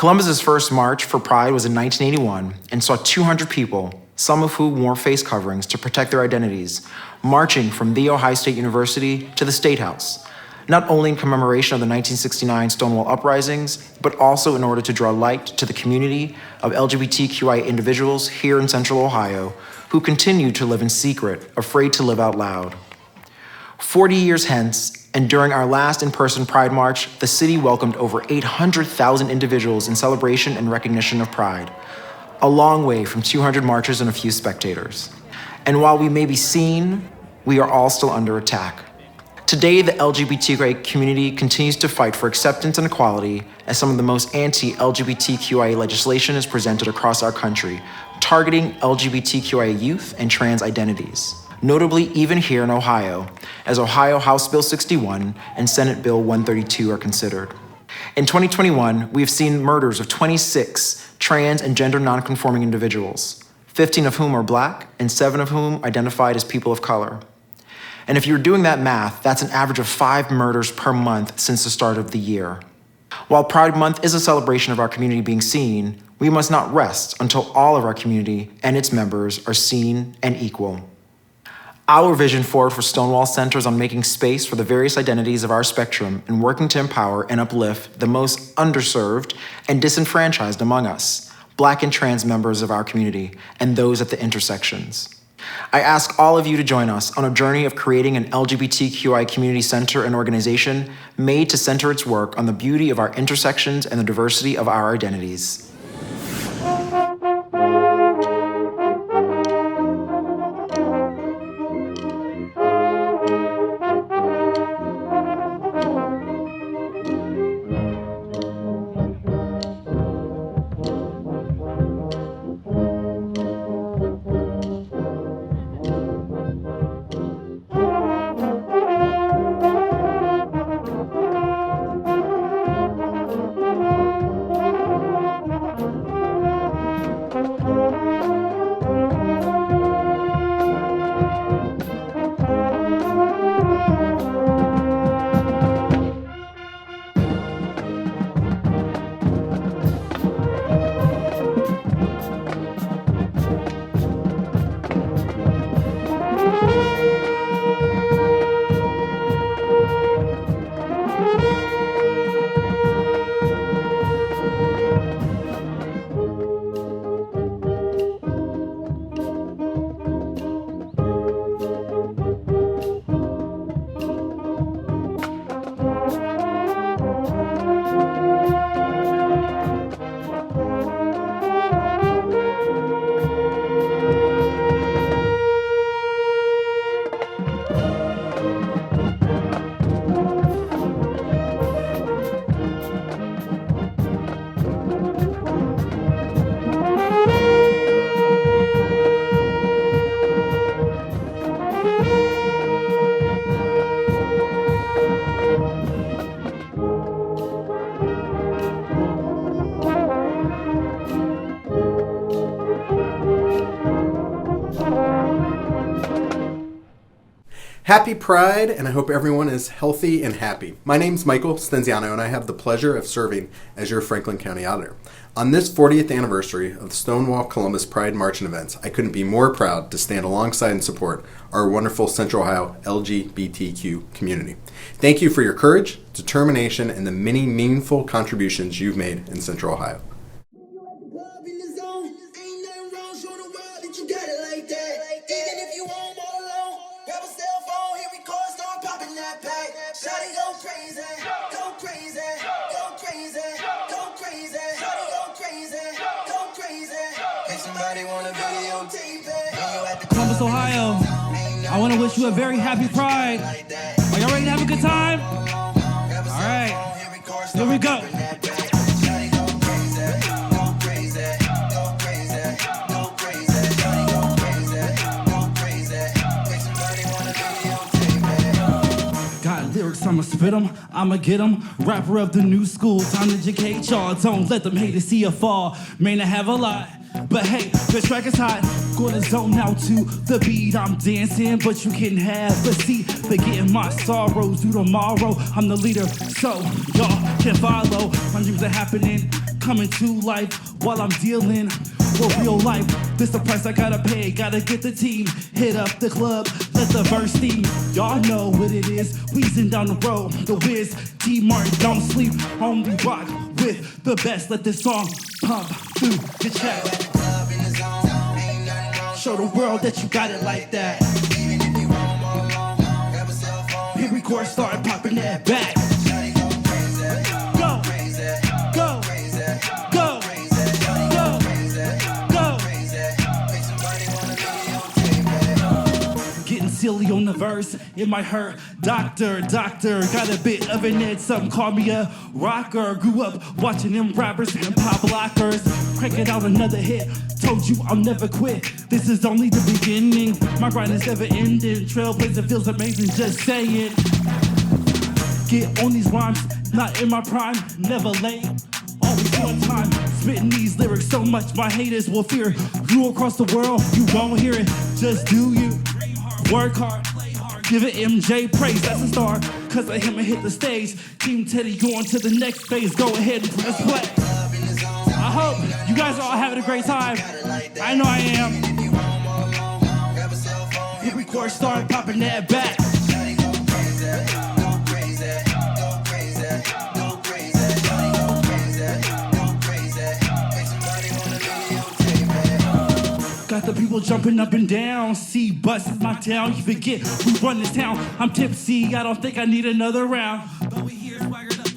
Columbus's first march for Pride was in 1981 and saw 200 people, some of whom wore face coverings to protect their identities, marching from The Ohio State University to the State House, not only in commemoration of the 1969 Stonewall uprisings, but also in order to draw light to the community of LGBTQI individuals here in Central Ohio who continue to live in secret, afraid to live out loud. 40 years hence, and during our last in-person Pride March, the city welcomed over 800,000 individuals in celebration and recognition of Pride, a long way from 200 marchers and a few spectators. And while we may be seen, we are all still under attack. Today, the LGBTQI community continues to fight for acceptance and equality as some of the most anti-LGBTQIA legislation is presented across our country, targeting LGBTQIA youth and trans identities. Notably even here in Ohio, as Ohio House Bill 61 and Senate Bill 132 are considered. In 2021, we have seen murders of 26 trans and gender nonconforming individuals, 15 of whom are Black and 7 of whom identified as people of color. And if you're doing that math, that's an average of 5 murders per month since the start of the year. While Pride Month is a celebration of our community being seen, we must not rest until all of our community and its members are seen and equal. Our vision forward for Stonewall centers on making space for the various identities of our spectrum and working to empower and uplift the most underserved and disenfranchised among us, Black and trans members of our community, and those at the intersections. I ask all of you to join us on a journey of creating an LGBTQI community center and organization made to center its work on the beauty of our intersections and the diversity of our identities. Happy Pride, and I hope everyone is healthy and happy. My name's Michael Stenziano, and I have the pleasure of serving as your Franklin County Auditor. On this 40th anniversary of the Stonewall Columbus Pride March and events, I couldn't be more proud to stand alongside and support our wonderful Central Ohio LGBTQ community. Thank you for your courage, determination, and the many meaningful contributions you've made in Central Ohio. Columbus, Ohio, I want to wish you a very happy Pride. Are y'all ready to have a good time? All right, here we go. Got lyrics, I'ma spit them, I'ma get them. Rapper of the new school, time to educate y'all. Don't let them hate to see you fall. May not have a lot, but hey, this track is hot. Gonna zone out to the beat I'm dancing, but you can have a seat. Forgetting my sorrows due tomorrow. I'm the leader, so y'all can follow. My dreams are happening, coming to life while I'm dealing with real life. This the price I gotta pay, gotta get the team. Hit up the club, let the verse steam. Y'all know what it is, wheezing down the road. The Wiz, T. Martin, don't sleep. Only rock with the best. Let this song pump through your chest. Show the world that you got it like that. Here we chorus start popping that back. Go, go, go, go, go. Getting silly on the verse, it might hurt. Doctor, got a bit of an edge. Some call me a rocker. Grew up watching them rappers and pop blockers. Cranking out another hit. Told you I'll never quit. This is only the beginning. My grind is never ending. Trailblazer feels amazing, just say it. Get on these rhymes, not in my prime, never late. Always on time, spitting these lyrics so much my haters will fear. You across the world, you won't hear it. Just do you. Work hard, give it MJ praise, that's a star. Cause I him and hit the stage. Team Teddy going to the next phase. Go ahead and press play. I hope you guys are all having a great time. I know I am. Hit record, start popping that back. Got the people jumping up and down. See, bus is my town. You forget we run this town. I'm tipsy. I don't think I need another round. But we here swaggered up.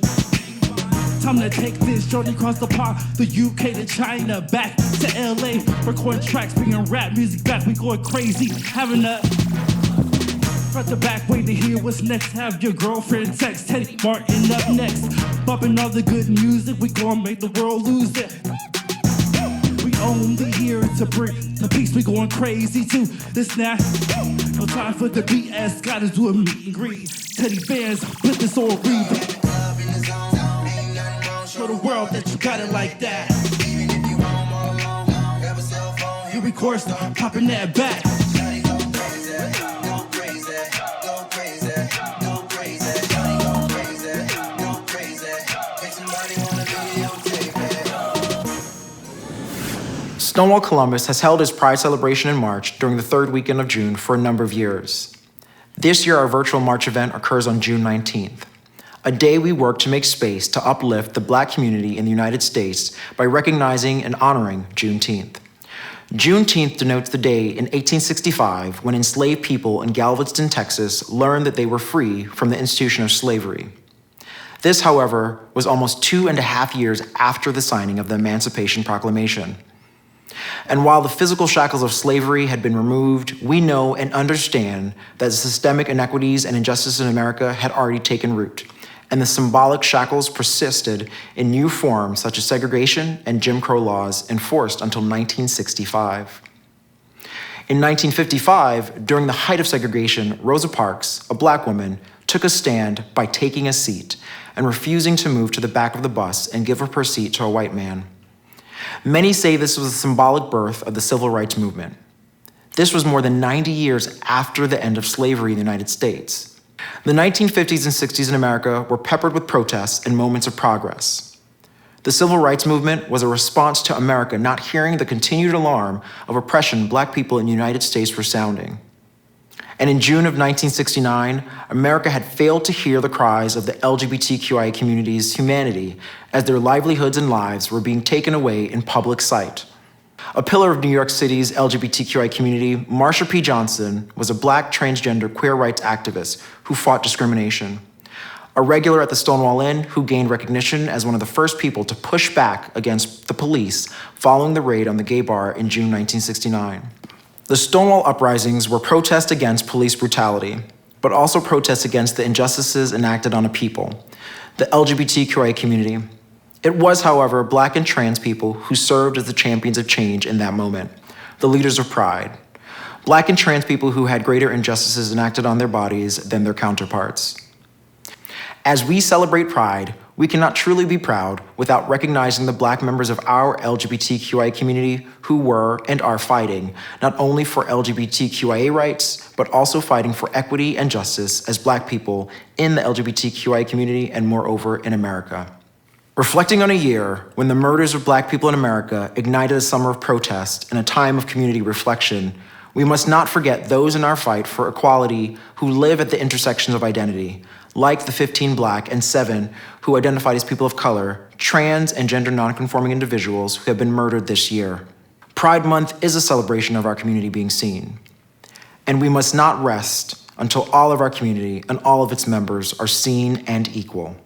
Time to take this journey across the pond. The UK to China, back to LA. Recording tracks, bringing rap music back. We going crazy, having a front to back, waiting to hear what's next. Have your girlfriend text. Teddy Martin up next. Bumping all the good music. We gonna make the world lose it. We only here to bring the peace. We going crazy too. This now, no time for the BS. Gotta do a meet and greet. Teddy fans, put this on repeat. Show the world that you got it like that. Here we course, popping that back. Stonewall Columbus has held its Pride celebration in March during the third weekend of June for a number of years. This year, our virtual March event occurs on June 19th, a day we work to make space to uplift the Black community in the United States by recognizing and honoring Juneteenth. Juneteenth denotes the day in 1865 when enslaved people in Galveston, Texas learned that they were free from the institution of slavery. This, however, was almost 2.5 years after the signing of the Emancipation Proclamation. And while the physical shackles of slavery had been removed, we know and understand that the systemic inequities and injustice in America had already taken root, and the symbolic shackles persisted in new forms such as segregation and Jim Crow laws enforced until 1965. In 1955, during the height of segregation, Rosa Parks, a Black woman, took a stand by taking a seat and refusing to move to the back of the bus and give up her seat to a white man. Many say this was the symbolic birth of the Civil Rights Movement. This was more than 90 years after the end of slavery in the United States. The 1950s and 60s in America were peppered with protests and moments of progress. The Civil Rights Movement was a response to America not hearing the continued alarm of oppression Black people in the United States were sounding. And in June of 1969, America had failed to hear the cries of the LGBTQIA community's humanity as their livelihoods and lives were being taken away in public sight. A pillar of New York City's LGBTQIA community, Marsha P. Johnson was a Black transgender queer rights activist who fought discrimination. A regular at the Stonewall Inn who gained recognition as one of the first people to push back against the police following the raid on the gay bar in June 1969. The Stonewall uprisings were protests against police brutality, but also protests against the injustices enacted on a people, the LGBTQIA community. It was, however, Black and trans people who served as the champions of change in that moment, the leaders of Pride. Black and trans people who had greater injustices enacted on their bodies than their counterparts. As we celebrate Pride, we cannot truly be proud without recognizing the Black members of our LGBTQIA community who were and are fighting not only for LGBTQIA rights, but also fighting for equity and justice as Black people in the LGBTQIA community and moreover in America. Reflecting on a year when the murders of Black people in America ignited a summer of protest and a time of community reflection, we must not forget those in our fight for equality who live at the intersections of identity, like the 15 Black and 7 who identified as people of color, trans and gender nonconforming individuals who have been murdered this year. Pride Month is a celebration of our community being seen. And we must not rest until all of our community and all of its members are seen and equal.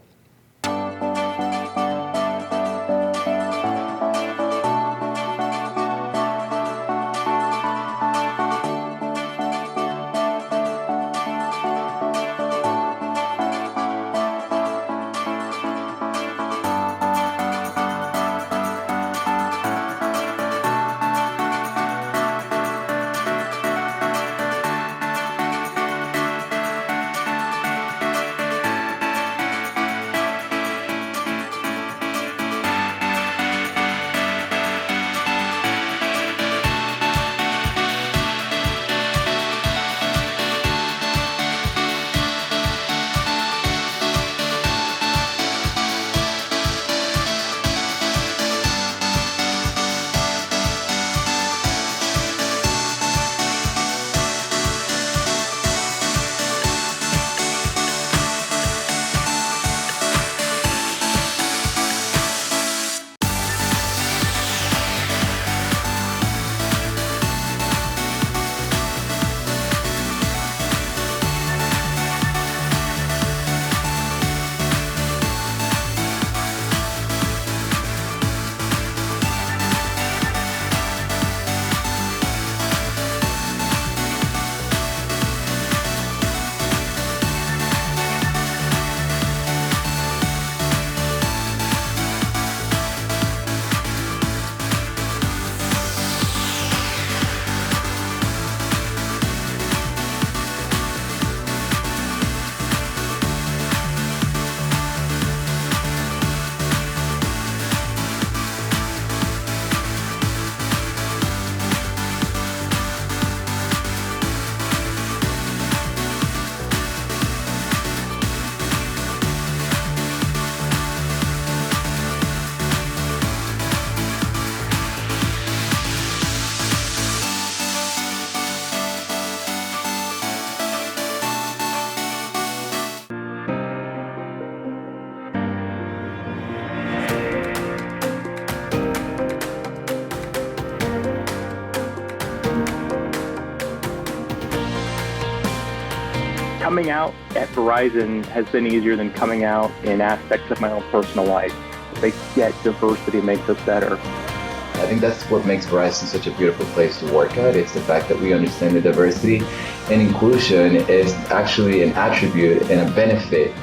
coming out at Verizon has been easier than coming out in aspects of my own personal life. They get diversity makes us better. I think that's what makes Verizon such a beautiful place to work at. It's the fact that we understand the diversity, and inclusion is actually an attribute and a benefit.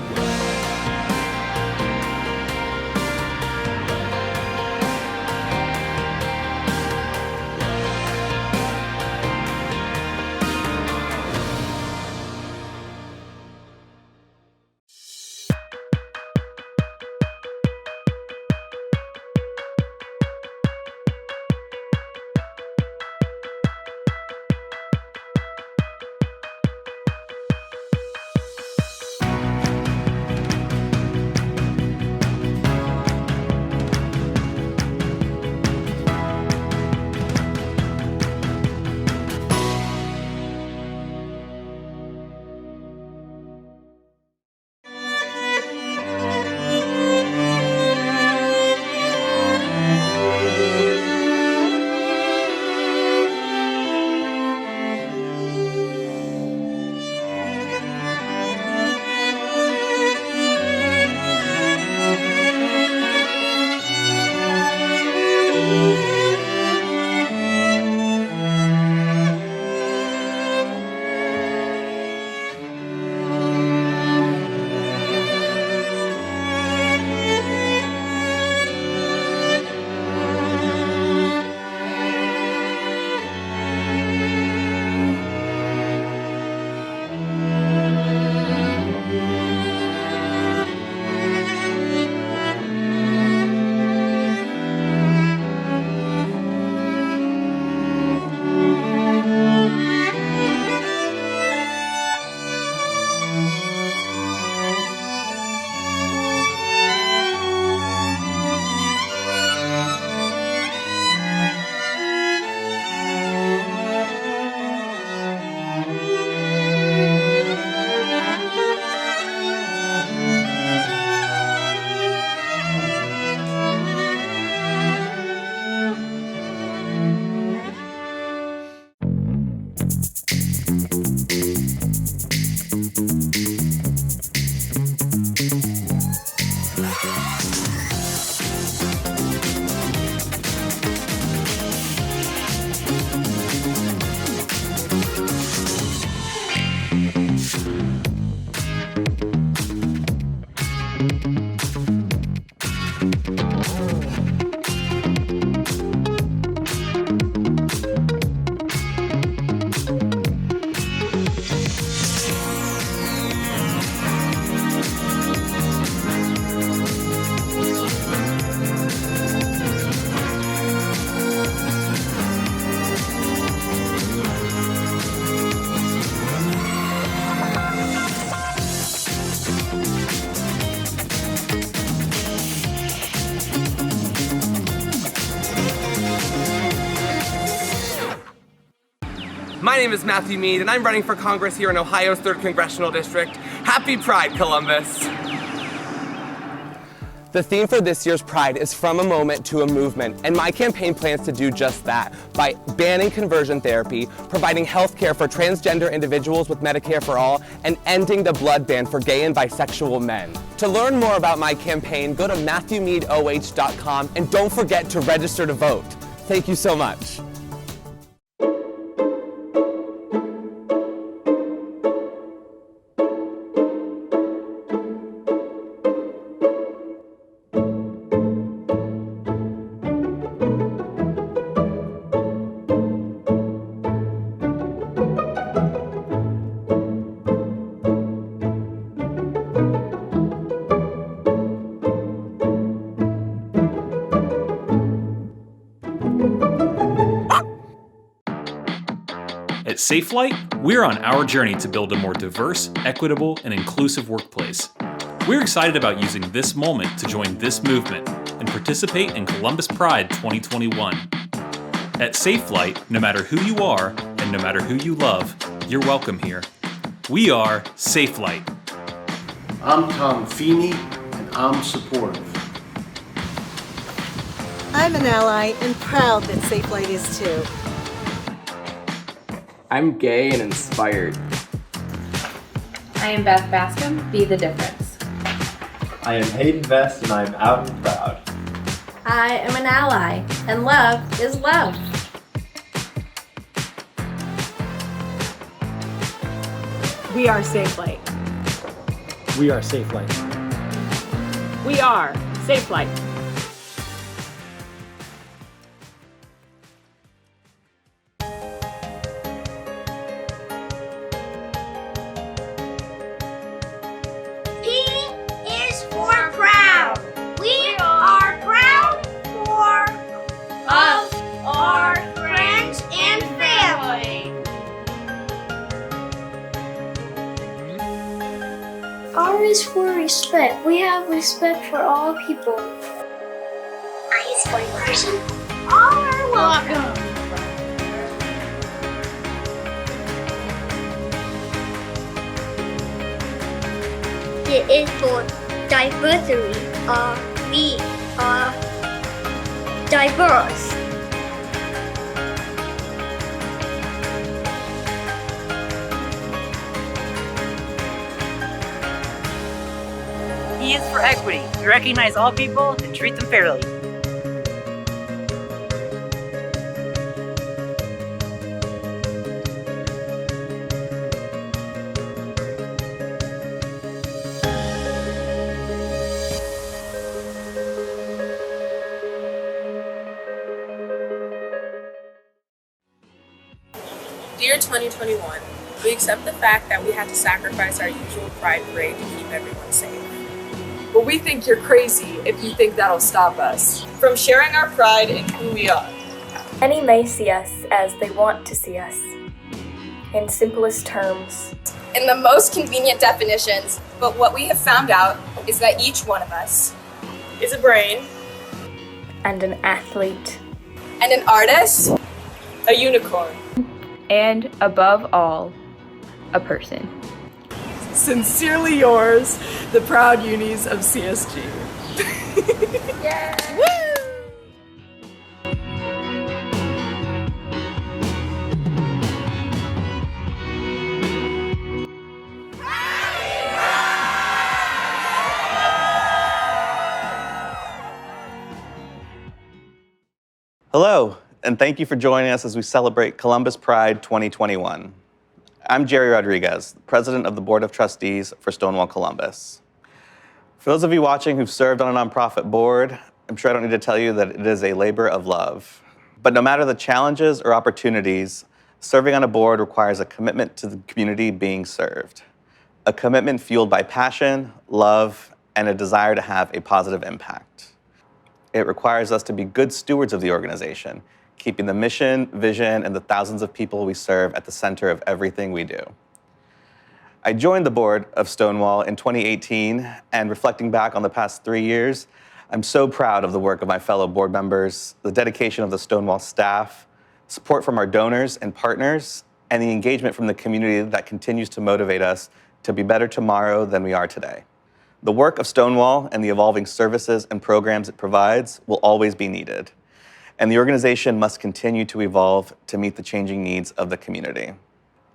My name is Matthew Mead, and I'm running for Congress here in Ohio's 3rd Congressional District. Happy Pride, Columbus! The theme for this year's Pride is From a Moment to a Movement, and my campaign plans to do just that by banning conversion therapy, providing health care for transgender individuals with Medicare for All, and ending the blood ban for gay and bisexual men. To learn more about my campaign, go to MatthewMeadOH.com, and don't forget to register to vote. Thank you so much. At SafeLight, we're on our journey to build a more diverse, equitable, and inclusive workplace. We're excited about using this moment to join this movement and participate in Columbus Pride 2021. At SafeLight, no matter who you are and no matter who you love, you're welcome here. We are SafeLight. I'm Tom Feeney, and I'm supportive. I'm an ally and proud that SafeLight is too. I'm gay and inspired. I am Beth Bascom, Be the Difference. I am Hayden Vest and I am out and proud. I am an ally, and love is love. We are Safe Light. We are Safe Light. We are Safe Light. R is for respect. We have respect for all people. I is for inclusion. All are welcome. It is for diversity. We are diverse. E is for equity. We recognize all people and treat them fairly. Dear 2021, we accept the fact that we had to sacrifice our usual Pride Parade to keep everyone safe. But we think you're crazy if you think that'll stop us from sharing our pride in who we are. Many may see us as they want to see us. In simplest terms. In the most convenient definitions, but what we have found out is that each one of us is a brain, And an athlete. and an artist, a unicorn, And above all, a person. Sincerely yours, the proud unis of CSG. Hello, and thank you for joining us as we celebrate Columbus Pride 2021. I'm Jerry Rodriguez, President of the Board of Trustees for Stonewall Columbus. For those of you watching who've served on a nonprofit board, I'm sure I don't need to tell you that it is a labor of love. But no matter the challenges or opportunities, serving on a board requires a commitment to the community being served. A commitment fueled by passion, love, and a desire to have a positive impact. It requires us to be good stewards of the organization, keeping the mission, vision, and the thousands of people we serve at the center of everything we do. I joined the board of Stonewall in 2018, and reflecting back on the past 3 years, I'm so proud of the work of my fellow board members, the dedication of the Stonewall staff, support from our donors and partners, and the engagement from the community that continues to motivate us to be better tomorrow than we are today. The work of Stonewall and the evolving services and programs it provides will always be needed, and the organization must continue to evolve to meet the changing needs of the community.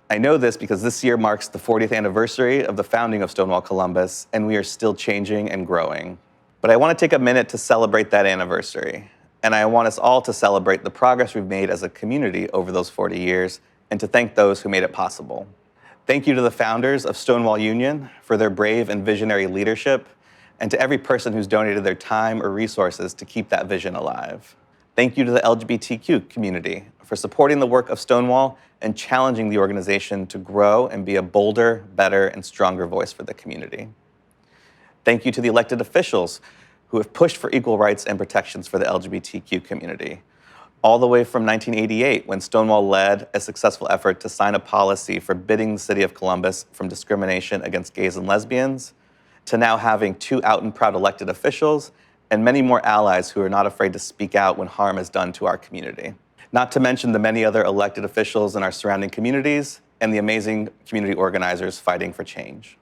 I know this because this year marks the 40th anniversary of the founding of Stonewall Columbus, and we are still changing and growing. But I want to take a minute to celebrate that anniversary, and I want us all to celebrate the progress we've made as a community over those 40 years, and to thank those who made it possible. Thank you to the founders of Stonewall Union for their brave and visionary leadership, and to every person who's donated their time or resources to keep that vision alive. Thank you to the LGBTQ community for supporting the work of Stonewall and challenging the organization to grow and be a bolder, better, and stronger voice for the community. Thank you to the elected officials who have pushed for equal rights and protections for the LGBTQ community, all the way from 1988 when Stonewall led a successful effort to sign a policy forbidding the city of Columbus from discrimination against gays and lesbians, to now having 2 out and proud elected officials and many more allies who are not afraid to speak out when harm is done to our community. Not to mention the many other elected officials in our surrounding communities and the amazing community organizers fighting for change.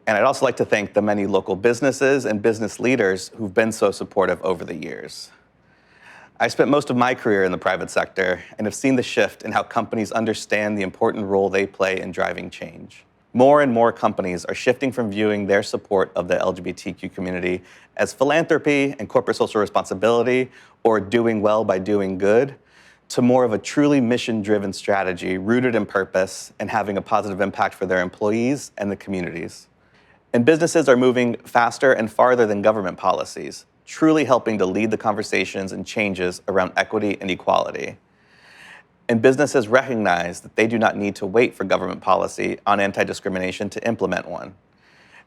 And I'd also like to thank the many local businesses and business leaders who've been so supportive over the years. I spent most of my career in the private sector and have seen the shift in how companies understand the important role they play in driving change. More and more companies are shifting from viewing their support of the LGBTQ community as philanthropy and corporate social responsibility or doing well by doing good to more of a truly mission-driven strategy rooted in purpose and having a positive impact for their employees and the communities. And businesses are moving faster and farther than government policies, truly helping to lead the conversations and changes around equity and equality. And businesses recognize that they do not need to wait for government policy on anti-discrimination to implement one.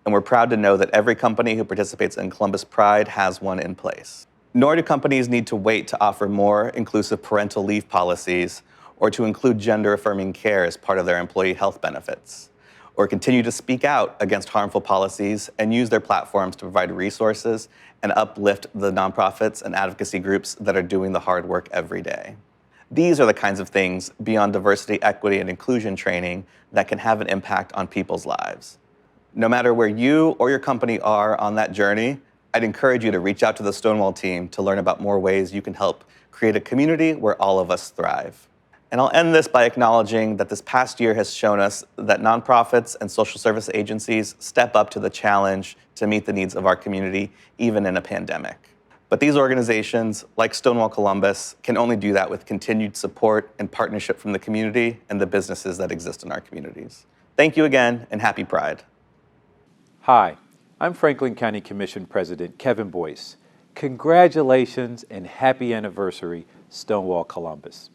And we're proud to know that every company who participates in Columbus Pride has one in place. Nor do companies need to wait to offer more inclusive parental leave policies or to include gender-affirming care as part of their employee health benefits, or continue to speak out against harmful policies and use their platforms to provide resources and uplift the nonprofits and advocacy groups that are doing the hard work every day. These are the kinds of things beyond diversity, equity, and inclusion training that can have an impact on people's lives. No matter where you or your company are on that journey, I'd encourage you to reach out to the Stonewall team to learn about more ways you can help create a community where all of us thrive. And I'll end this by acknowledging that this past year has shown us that nonprofits and social service agencies step up to the challenge to meet the needs of our community, even in a pandemic. But these organizations, like Stonewall Columbus, can only do that with continued support and partnership from the community and the businesses that exist in our communities. Thank you again, and happy Pride. Hi, I'm Franklin County Commission President Kevin Boyce. Congratulations and happy anniversary, Stonewall Columbus.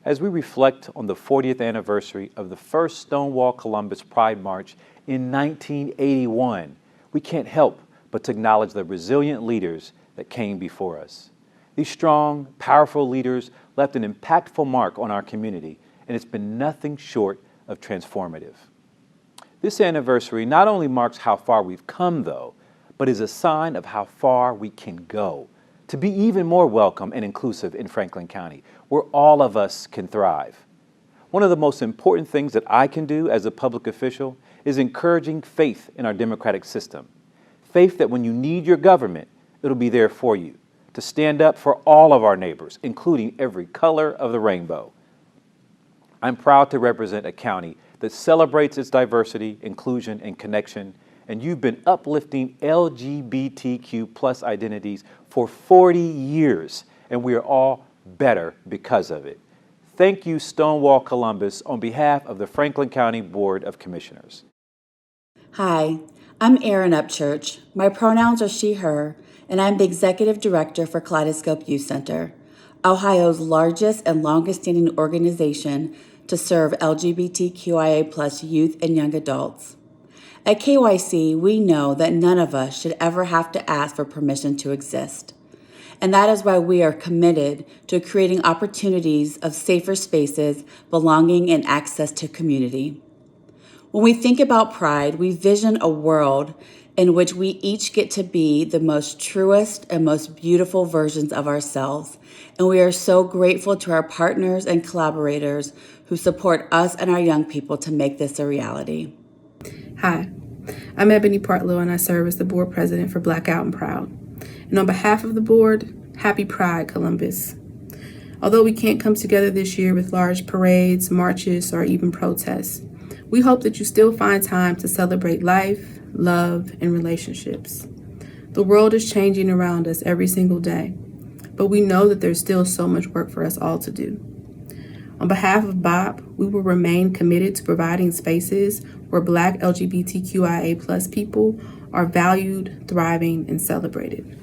As we reflect on the 40th anniversary of the first Stonewall Columbus Pride March in 1981, we can't help but to acknowledge the resilient leaders that came before us. These strong, powerful leaders left an impactful mark on our community, and it's been nothing short of transformative. This anniversary not only marks how far we've come, though, but is a sign of how far we can go to be even more welcome and inclusive in Franklin County, where all of us can thrive. One of the most important things that I can do as a public official is encouraging faith in our democratic system. Faith that when you need your government, it'll be there for you, to stand up for all of our neighbors, including every color of the rainbow. I'm proud to represent a county that celebrates its diversity, inclusion, and connection, and you've been uplifting LGBTQ+ identities for 40 years, and we are all better because of it. Thank you, Stonewall Columbus, on behalf of the Franklin County Board of Commissioners. Hi, I'm Erin Upchurch. My pronouns are she, her, and I'm the Executive Director for Kaleidoscope Youth Center, Ohio's largest and longest-standing organization to serve LGBTQIA+ youth and young adults. At KYC, we know that none of us should ever have to ask for permission to exist. And that is why we are committed to creating opportunities of safer spaces, belonging, and access to community. When we think about Pride, we vision a world in which we each get to be the most truest and most beautiful versions of ourselves. And we are so grateful to our partners and collaborators who support us and our young people to make this a reality. Hi, I'm Ebony Partlow, and I serve as the board president for Blackout and Proud. And on behalf of the board, happy Pride, Columbus. Although we can't come together this year with large parades, marches, or even protests, we hope that you still find time to celebrate life, love, and relationships. The world is changing around us every single day, but we know that there's still so much work for us all to do. On behalf of BOP, we will remain committed to providing spaces where Black LGBTQIA+ people are valued, thriving, and celebrated.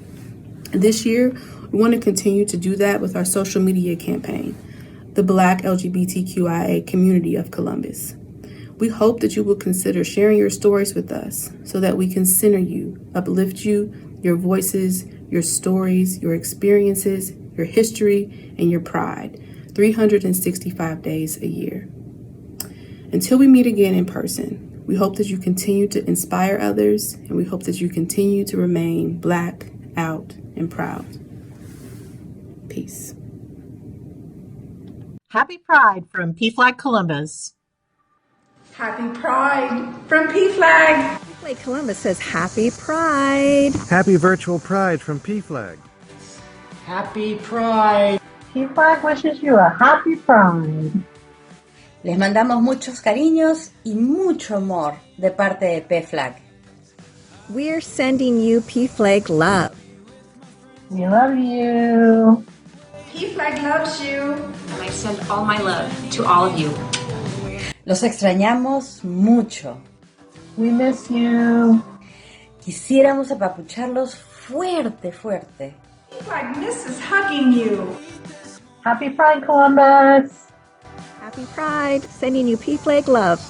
This year, we want to continue to do that with our social media campaign, the Black LGBTQIA Community of Columbus. We hope that you will consider sharing your stories with us so that we can center you, uplift you, your voices, your stories, your experiences, your history, and your pride, 365 days a year. Until we meet again in person, we hope that you continue to inspire others, and we hope that you continue to remain Black, out, and proud. Peace. Happy Pride from PFLAG Columbus. Happy Pride from PFLAG. PFLAG Columbus says Happy Pride. Happy Virtual Pride from PFLAG. Happy Pride. PFLAG wishes you a happy Pride. Les mandamos muchos cariños y mucho amor de parte de PFLAG. We're sending you PFLAG love. We love you. PFLAG loves you. And I send all my love to all of you. Los extrañamos mucho. We miss you. Quisiéramos apapucharlos fuerte, fuerte. PFLAG misses hugging you. Happy Pride, Columbus. Happy Pride, sending you PFLAG love.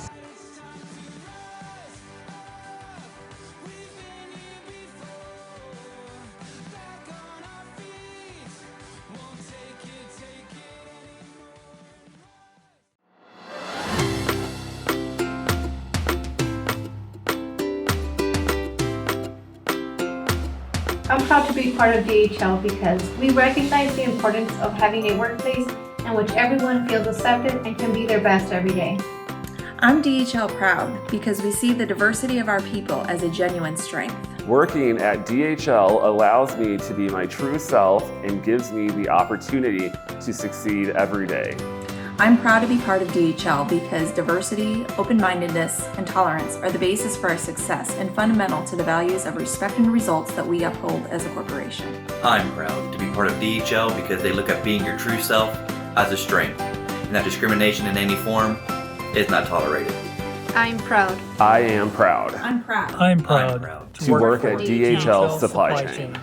I'm proud to be part of DHL because we recognize the importance of having a workplace in which everyone feels accepted and can be their best every day. I'm DHL proud because we see the diversity of our people as a genuine strength. Working at DHL allows me to be my true self and gives me the opportunity to succeed every day. I'm proud to be part of DHL because diversity, open-mindedness, and tolerance are the basis for our success and fundamental to the values of respect and results that we uphold as a corporation. I'm proud to be part of DHL because they look at being your true self as a strength, and that discrimination in any form is not tolerated. I'm proud. I am proud. I'm proud. I'm proud to work at DHL Supply Chain.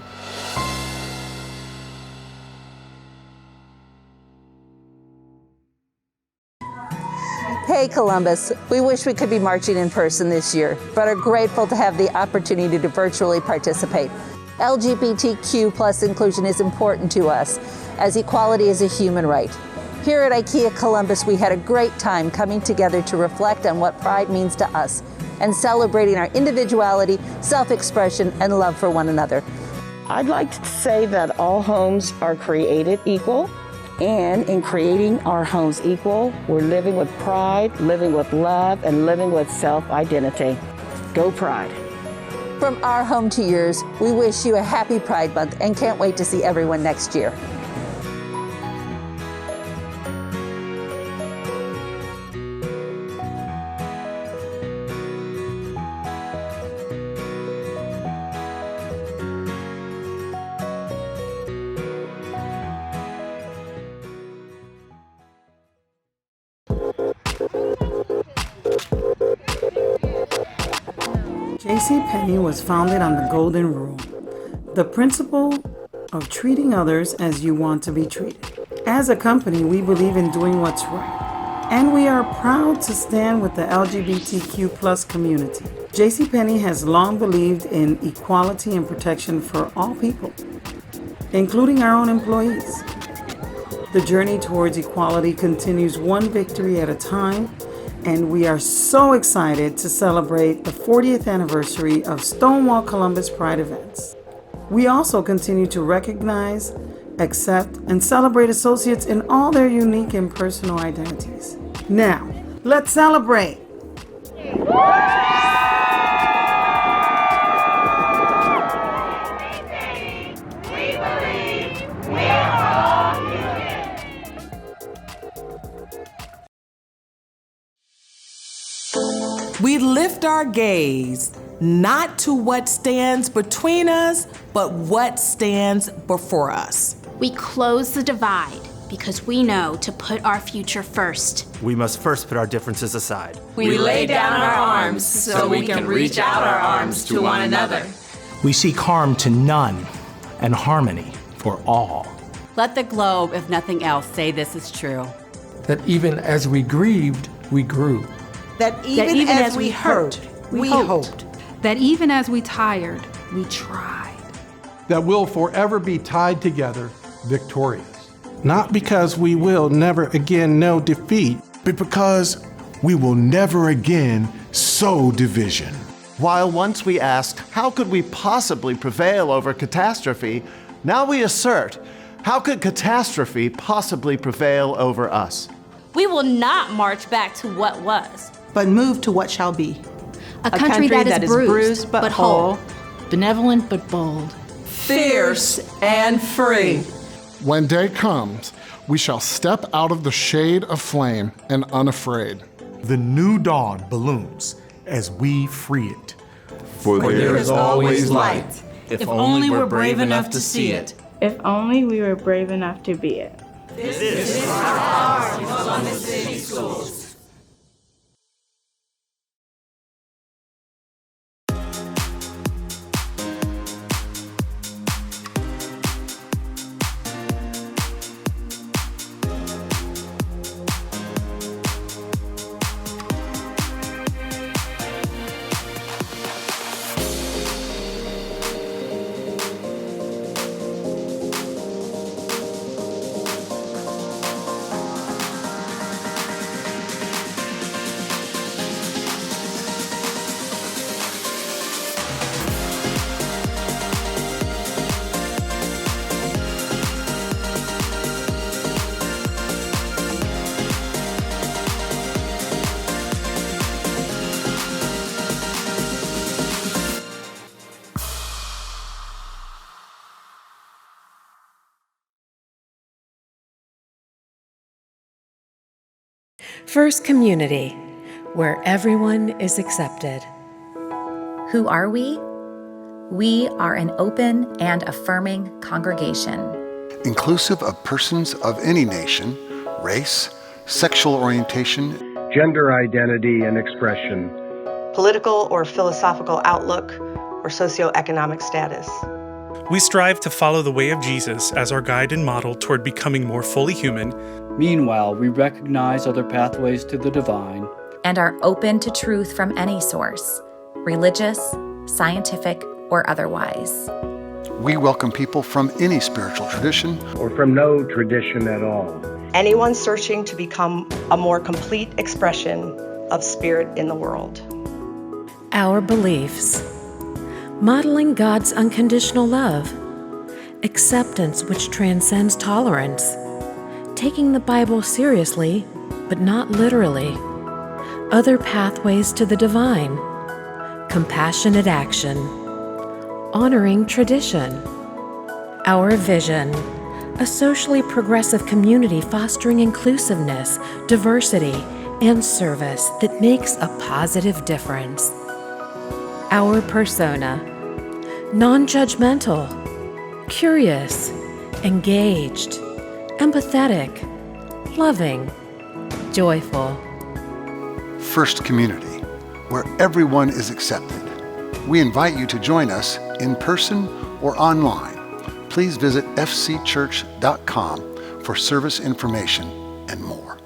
Hey Columbus, we wish we could be marching in person this year, but are grateful to have the opportunity to virtually participate. LGBTQ plus inclusion is important to us, as equality is a human right. Here at IKEA Columbus, we had a great time coming together to reflect on what pride means to us and celebrating our individuality, self-expression, and love for one another. I'd like to say that all homes are created equal. And in creating our homes equal, we're living with pride, living with love, and living with self-identity. Go Pride. From our home to yours, we wish you a happy Pride Month and can't wait to see everyone next year. JCPenney was founded on the Golden Rule, the principle of treating others as you want to be treated. As a company, we believe in doing what's right, and we are proud to stand with the LGBTQ plus community. JCPenney has long believed in equality and protection for all people, including our own employees. The journey towards equality continues one victory at a time, and we are so excited to celebrate the 40th anniversary of Stonewall Columbus Pride events. We also continue to recognize, accept, and celebrate associates in all their unique and personal identities. Now, let's celebrate! We lift our gaze not to what stands between us, but what stands before us. We close the divide because we know to put our future first. We must first put our differences aside. We lay down our arms so we can reach out our arms to one another. We seek harm to none and harmony for all. Let the globe, if nothing else, say this is true. That even as we grieved, we grew. That even as we hurt, we hoped. That even as we tired, we tried. That we'll forever be tied together, victorious. Not because we will never again know defeat, but because we will never again sow division. While once we asked, how could we possibly prevail over catastrophe, now we assert, how could catastrophe possibly prevail over us? We will not march back to what was, but move to what shall be. A country that is bruised but whole, benevolent but bold, fierce and free. When day comes, we shall step out of the shade of flame and unafraid. The new dawn balloons as we free it. For there is always light, if only we're brave enough to see it. If only we were brave enough to be it. This is our Columbus City Schools. First Community, where everyone is accepted. Who are we? We are an open and affirming congregation. Inclusive of persons of any nation, race, sexual orientation, gender identity and expression, political or philosophical outlook, or socioeconomic status. We strive to follow the way of Jesus as our guide and model toward becoming more fully human. Meanwhile, we recognize other pathways to the divine and are open to truth from any source, religious, scientific, or otherwise. We welcome people from any spiritual tradition or from no tradition at all. Anyone searching to become a more complete expression of spirit in the world. Our beliefs: modeling God's unconditional love, acceptance which transcends tolerance, taking the Bible seriously, but not literally, other pathways to the divine, compassionate action, honoring tradition. Our vision: a socially progressive community fostering inclusiveness, diversity, and service that makes a positive difference. Our persona: non-judgmental, curious, engaged, empathetic, loving, joyful. First Community, where everyone is accepted. We invite you to join us in person or online. Please visit fcchurch.com for service information and more.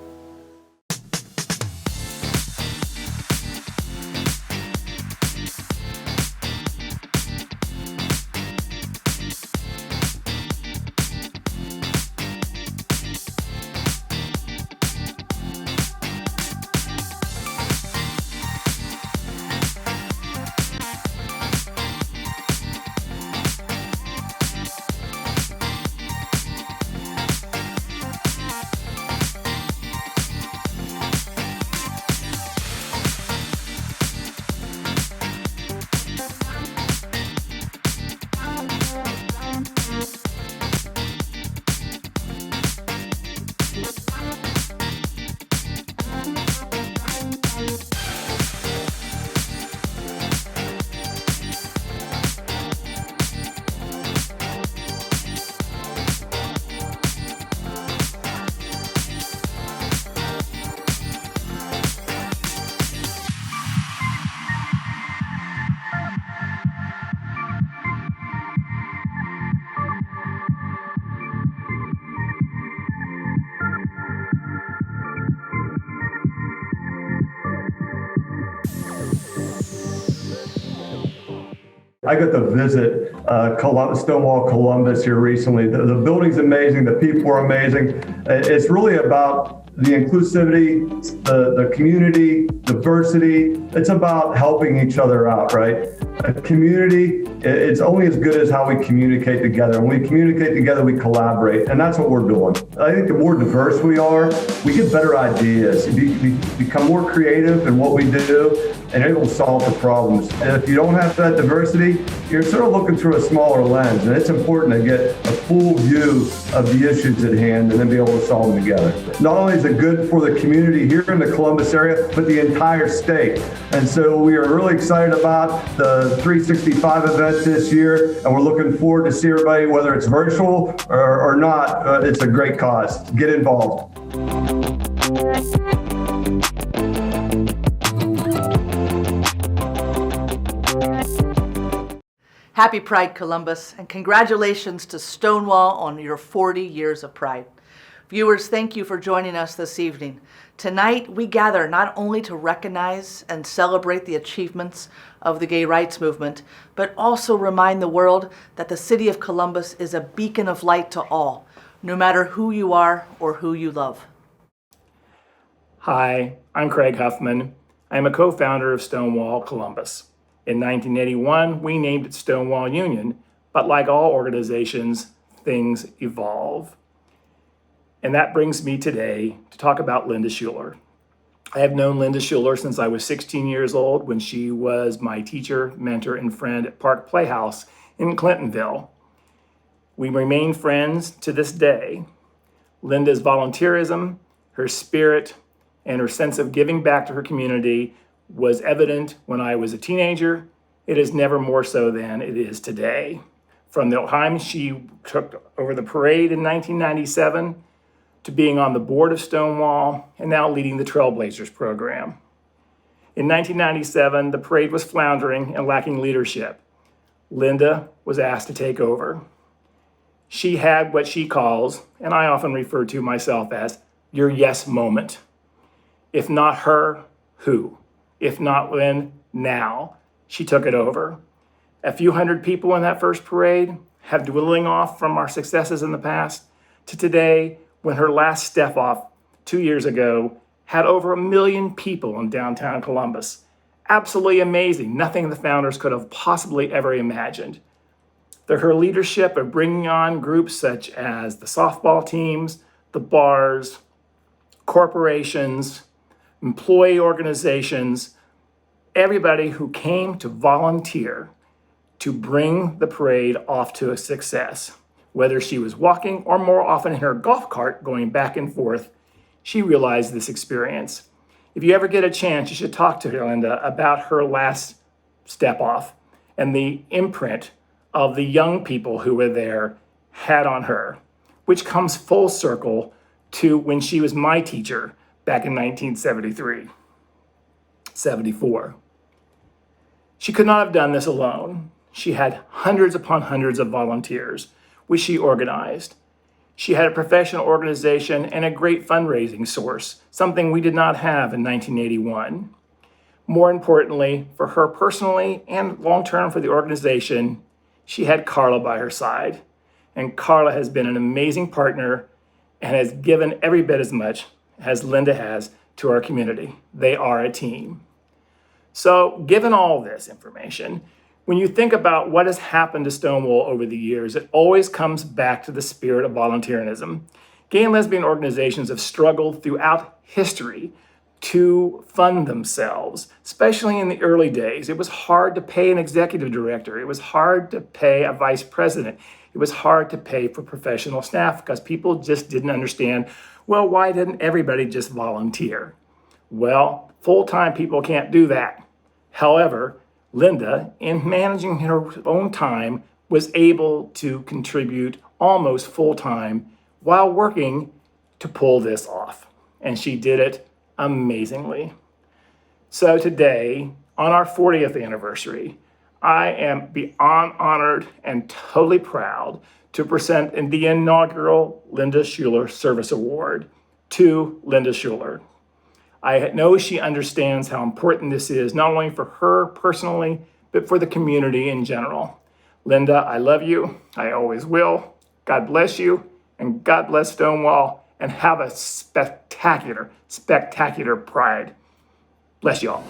I got to visit Stonewall Columbus here recently. The building's amazing. The people are amazing. It's really about the inclusivity, the community, diversity. It's about helping each other out, right? A community, it's only as good as how we communicate together. When we communicate together, we collaborate, and that's what we're doing. I think the more diverse we are, we get better ideas. We become more creative in what we do, and it will solve the problems. And if you don't have that diversity, you're sort of looking through a smaller lens, and it's important to get a full view of the issues at hand and then be able to solve them together. Not only is it good for the community here in the Columbus area, but the entire state. And so we are really excited about the 365 event this year, and we're looking forward to see everybody, whether it's virtual or not. It's a great cause. Get involved. Happy Pride, Columbus, and congratulations to Stonewall on your 40 years of Pride. Viewers, thank you for joining us this evening. Tonight, we gather not only to recognize and celebrate the achievements of the gay rights movement, but also remind the world that the city of Columbus is a beacon of light to all, no matter who you are or who you love. Hi, I'm Craig Huffman. I'm a co-founder of Stonewall Columbus. In 1981, we named it Stonewall Union, but like all organizations, things evolve. And that brings me today to talk about Linda Schuler. I have known Linda Schuler since I was 16 years old when she was my teacher, mentor, and friend at Park Playhouse in Clintonville. We remain friends to this day. Linda's volunteerism, her spirit, and her sense of giving back to her community was evident when I was a teenager. It is never more so than it is today. From the time she took over the parade in 1997 to being on the board of Stonewall and now leading the Trailblazers program. In 1997, the parade was floundering and lacking leadership. Linda was asked to take over. She had what she calls, and I often refer to myself as, your yes moment. If not her, who? If not when, now. She took it over. A few hundred people in that first parade have dwindling off from our successes in the past to today, when her last step off 2 years ago had over 1 million people in downtown Columbus. Absolutely amazing. Nothing the founders could have possibly ever imagined. Her leadership of bringing on groups such as the softball teams, the bars, corporations, employee organizations, everybody who came to volunteer to bring the parade off to a success. Whether she was walking or more often in her golf cart going back and forth, she realized this experience. If you ever get a chance, you should talk to Linda about her last step off and the imprint of the young people who were there had on her, which comes full circle to when she was my teacher back in 1973, 74. She could not have done this alone. She had hundreds upon hundreds of volunteers, which she organized. She had a professional organization and a great fundraising source, something we did not have in 1981. More importantly, for her personally and long-term for the organization, she had Carla by her side. And Carla has been an amazing partner and has given every bit as much as Linda has to our community. They are a team. So given all this information, when you think about what has happened to Stonewall over the years, it always comes back to the spirit of volunteerism. Gay and lesbian organizations have struggled throughout history to fund themselves, especially in the early days. It was hard to pay an executive director. It was hard to pay a vice president. It was hard to pay for professional staff because people just didn't understand, well, why didn't everybody just volunteer? Well, full-time people can't do that. However, Linda, in managing her own time, was able to contribute almost full-time while working to pull this off. And she did it amazingly. So today, on our 40th anniversary, I am beyond honored and totally proud to present the inaugural Linda Schuler Service Award to Linda Schuler. I know she understands how important this is, not only for her personally, but for the community in general. Linda, I love you. I always will. God bless you, and God bless Stonewall, and have a spectacular, spectacular Pride. Bless you all.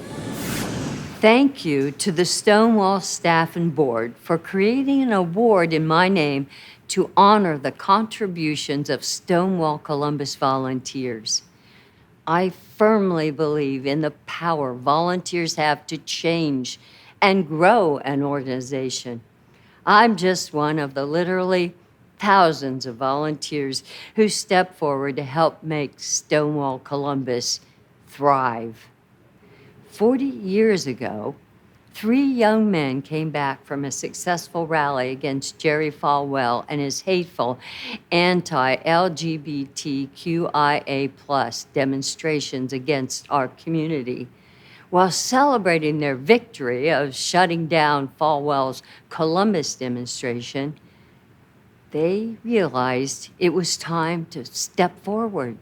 Thank you to the Stonewall staff and board for creating an award in my name to honor the contributions of Stonewall Columbus volunteers. I firmly believe in the power volunteers have to change and grow an organization. I'm just one of the literally thousands of volunteers who stepped forward to help make Stonewall Columbus thrive. 40 years ago, 3 young men came back from a successful rally against Jerry Falwell and his hateful anti-LGBTQIA+ demonstrations against our community. While celebrating their victory of shutting down Falwell's Columbus demonstration, they realized it was time to step forward,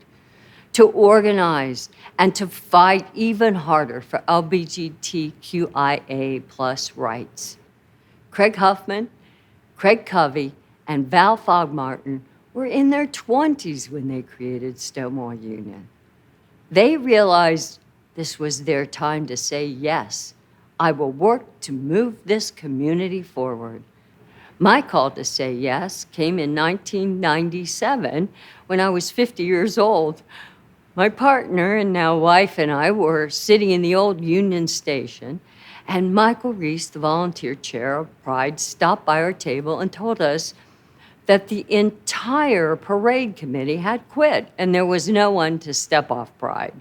to organize, and to fight even harder for LGBTQIA+ rights. Craig Huffman, Craig Covey, and Val Fogmartin were in their 20s when they created Stonewall Union. They realized this was their time to say, yes, I will work to move this community forward. My call to say yes came in 1997 when I was 50 years old. My partner and now wife and I were sitting in the old Union Station, and Michael Reese, the volunteer chair of Pride, stopped by our table and told us that the entire parade committee had quit and there was no one to step off Pride.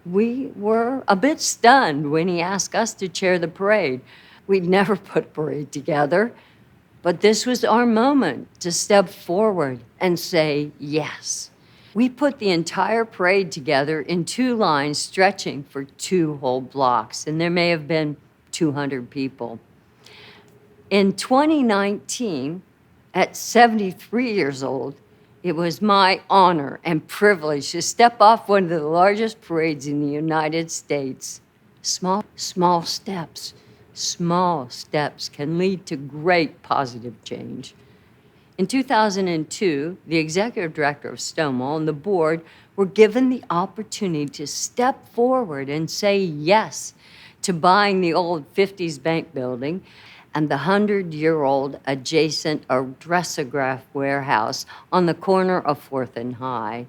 We were a bit stunned when he asked us to chair the parade. We'd never put a parade together, but this was our moment to step forward and say yes. We put the entire parade together in 2 lines stretching for 2 whole blocks, and there may have been 200 people. In 2019, at 73 years old, it was my honor and privilege to step off one of the largest parades in the United States. Small steps can lead to great positive change. In 2002, the executive director of Stonewall and the board were given the opportunity to step forward and say yes to buying the old 50s bank building and the 100-year-old adjacent Adressograph warehouse on the corner of 4th and High.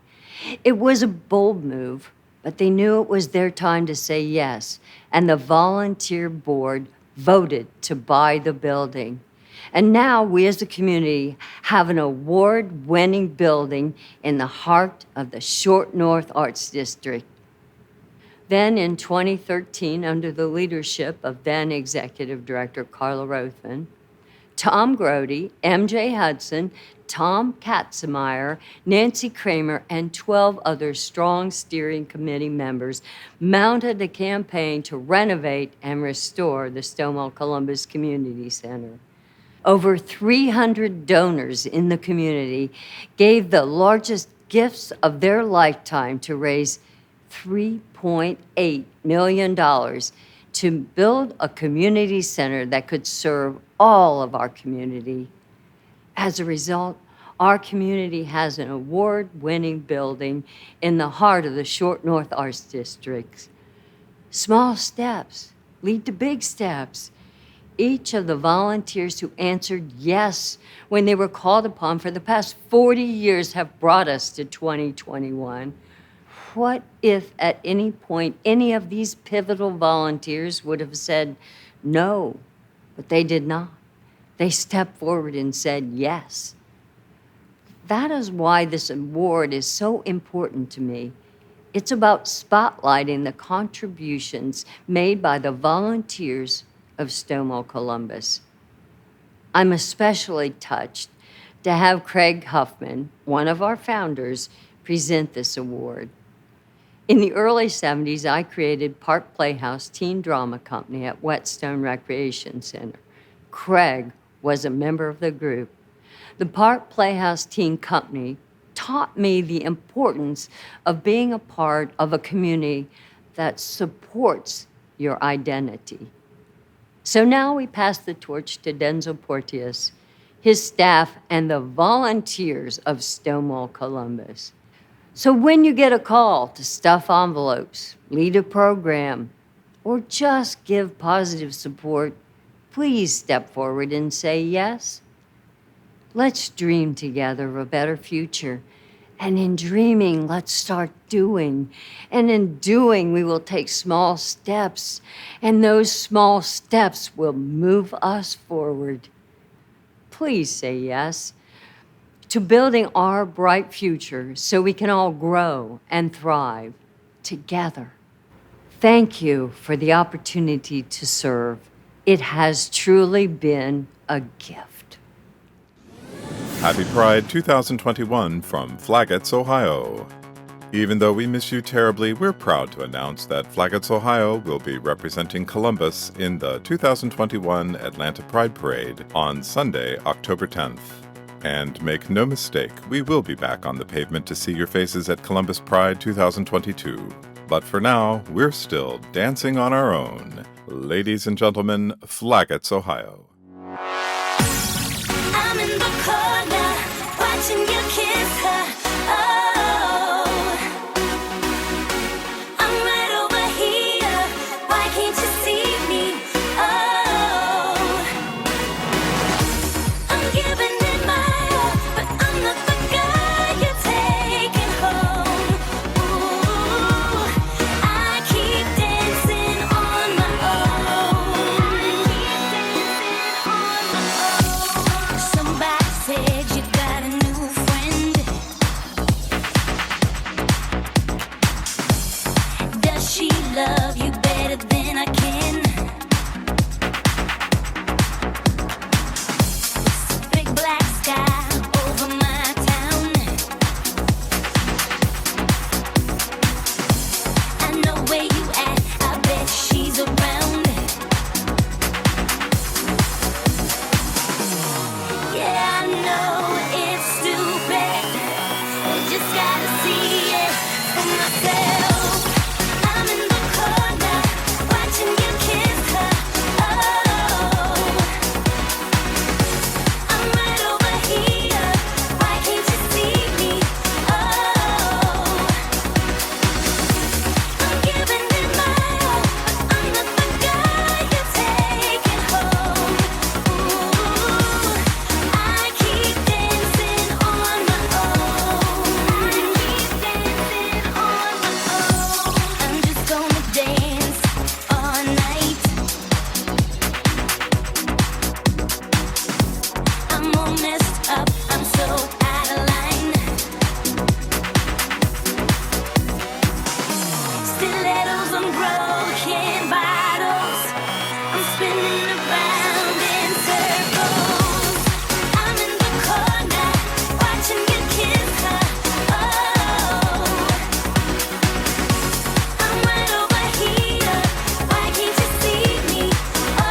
It was a bold move, but they knew it was their time to say yes, and the volunteer board voted to buy the building. And now we as a community have an award-winning building in the heart of the Short North Arts District. Then in 2013, under the leadership of then Executive Director Carla Rothman, Tom Grody, MJ Hudson, Tom Katzenmeyer, Nancy Kramer, and 12 other strong steering committee members mounted a campaign to renovate and restore the Stonewall Columbus Community Center. Over 300 donors in the community gave the largest gifts of their lifetime to raise $3.8 million to build a community center that could serve all of our community. As a result, our community has an award-winning building in the heart of the Short North Arts District. Small steps lead to big steps. Each of the volunteers who answered yes when they were called upon for the past 40 years have brought us to 2021. What if at any point any of these pivotal volunteers would have said no, but they did not? They stepped forward and said yes. That is why this award is so important to me. It's about spotlighting the contributions made by the volunteers of Stonewall Columbus. I'm especially touched to have Craig Huffman, one of our founders, present this award. In the early 70s, I created Park Playhouse Teen Drama Company at Whetstone Recreation Center. Craig was a member of the group. The Park Playhouse Teen Company taught me the importance of being a part of a community that supports your identity. So now we pass the torch to Denzel Porteous, his staff, and the volunteers of Stonewall Columbus. So when you get a call to stuff envelopes, lead a program, or just give positive support, please step forward and say yes. Let's dream together of a better future. And in dreaming, let's start doing. And in doing, we will take small steps. And those small steps will move us forward. Please say yes. to building our bright future so we can all grow and thrive together. Thank you for the opportunity to serve. It has truly been a gift. Happy Pride 2021 from Flaggett's, Ohio. Even though we miss you terribly, we're proud to announce that Flaggett's, Ohio will be representing Columbus in the 2021 Atlanta Pride Parade on Sunday, October 10th. And make no mistake, we will be back on the pavement to see your faces at Columbus Pride 2022. But for now, we're still dancing on our own. Ladies and gentlemen, Flaggett's, Ohio. I'm in the corner, watching you kiss her. Oh, I'm right over here. Why can't you see me? Oh, I'm giving it my all, but I'm not the guy you're taking home. Ooh, I keep dancing on my own. Somebody said you got a new friend. Does she love you better than I can? Big black sky over my town. I know where you at, I bet she's around. Yeah, I know it's stupid. I just gotta see it for myself. I'm in the corner, watching you kiss her. Oh, I'm right over here. Why can't you see me? Oh, I'm giving it my all, but I'm not the guy you're taking home. Ooh, I keep dancing on my own. I'm just gonna dance all night. I'm all messed up, I'm so out of line. Stilettos and broken bottles, I'm spinning around in circles. I'm in the corner, watching you kiss her. Oh, I'm right over here. Why can't you see me? Oh,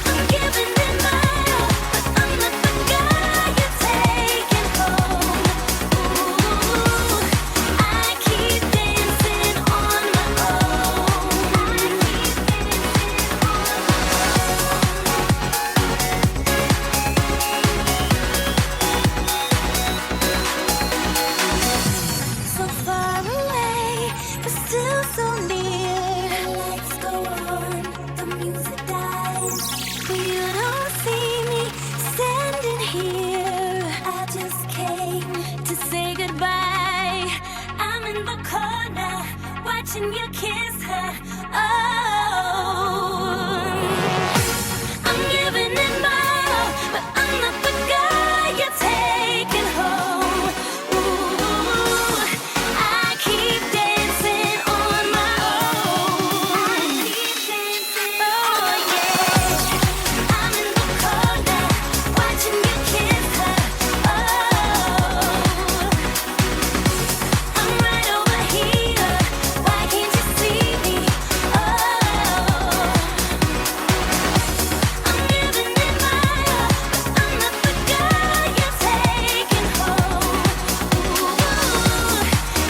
I'm giving it my all, but I'm not the guy you're taking home. Ooh, I keep dancing on my so far away, but still so near. The lights go on, the music dies, but you don't see me standing here. I just came to say goodbye. I'm in the corner, watching you kiss her. Oh, I'm giving it my all, but I'm not the guy you're taking home. Ooh, I keep dancing on my own. Oh yeah, I'm in the corner, watching you kiss her. Oh, I'm right over here. Why can't you see me? Oh, I'm giving it my all, but I'm not the guy you're taking home. Ooh,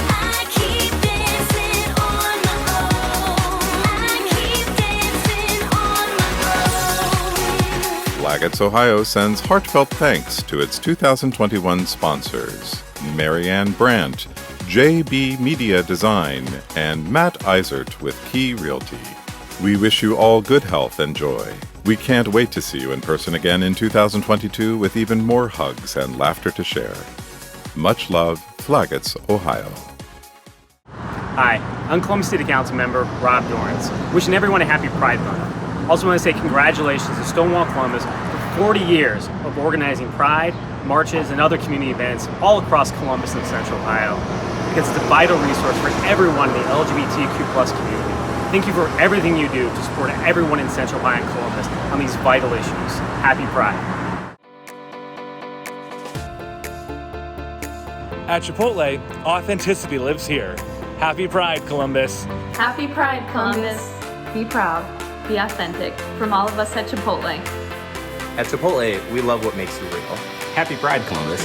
I keep dancing on my own. I keep dancing on my own. Flaggett's, Ohio sends heartfelt thanks to its 2021 sponsors, Marianne Brandt, JB Media Design, and Matt Eisert with Key Realty. We wish you all good health and joy. We can't wait to see you in person again in 2022 with even more hugs and laughter to share. Much love, Flaggett's, Ohio. Hi, I'm Columbus City Council member Rob Dorrance, wishing everyone a happy Pride Month. Also want to say congratulations to Stonewall Columbus for 40 years of organizing pride, marches, and other community events all across Columbus and Central Ohio, because it's a vital resource for everyone in the LGBTQ+ community. Thank you for everything you do to support everyone in Central Ohio and Columbus on these vital issues. Happy Pride. At Chipotle, authenticity lives here. Happy Pride, Columbus. Happy Pride, Columbus. Be proud. Be authentic. From all of us at Chipotle. At Chipotle, we love what makes you real. Happy Pride, Columbus.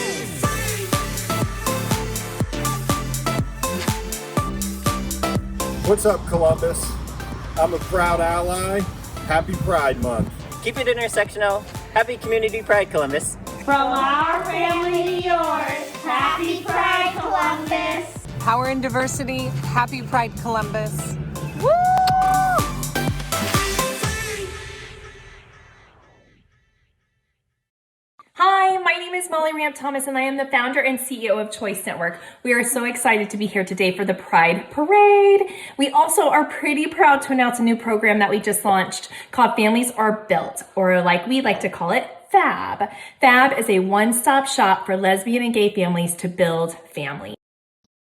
What's up, Columbus? I'm a proud ally. Happy Pride Month. Keep it intersectional. Happy Community Pride, Columbus. From our family to yours, happy Pride, Columbus. Power in diversity. Happy Pride, Columbus. Woo! Hi, my name is Molly Ramp Thomas, and I am the founder and CEO of Choice Network. We are so excited to be here today for the Pride Parade. We also are pretty proud to announce a new program that we just launched called Families Are Built, or like we like to call it, FAB. FAB is a one-stop shop for lesbian and gay families to build family.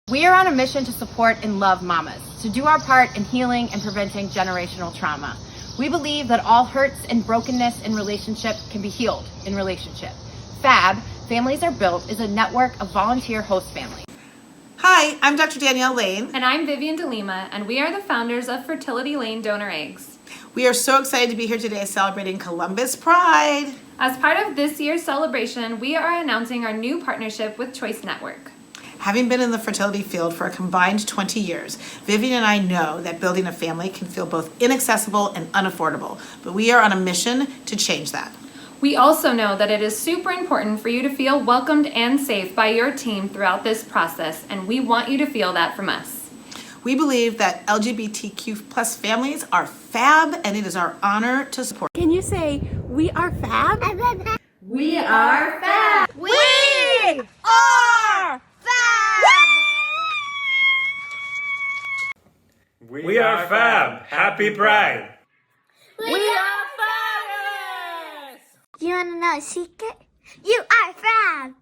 We are on a mission to support and love mamas, to do our part in healing and preventing generational trauma. We believe that all hurts and brokenness in relationship can be healed in relationship. FAB, Families Are Built, is a network of volunteer host families. Hi, I'm Dr. Danielle Lane. And I'm Vivian DeLima, and we are the founders of Fertility Lane Donor Eggs. We are so excited to be here today celebrating Columbus Pride. As part of this year's celebration, we are announcing our new partnership with Choice Network. Having been in the fertility field for a combined 20 years, Vivian and I know that building a family can feel both inaccessible and unaffordable, but we are on a mission to change that. We also know that it is super important for you to feel welcomed and safe by your team throughout this process, and we want you to feel that from us. We believe that LGBTQ+ families are fab, and it is our honor to support. Can you say, we are fab? We are fab! We are fab! We are Fab. Happy Pride. We are fabulous! You wanna know a secret? You are fab!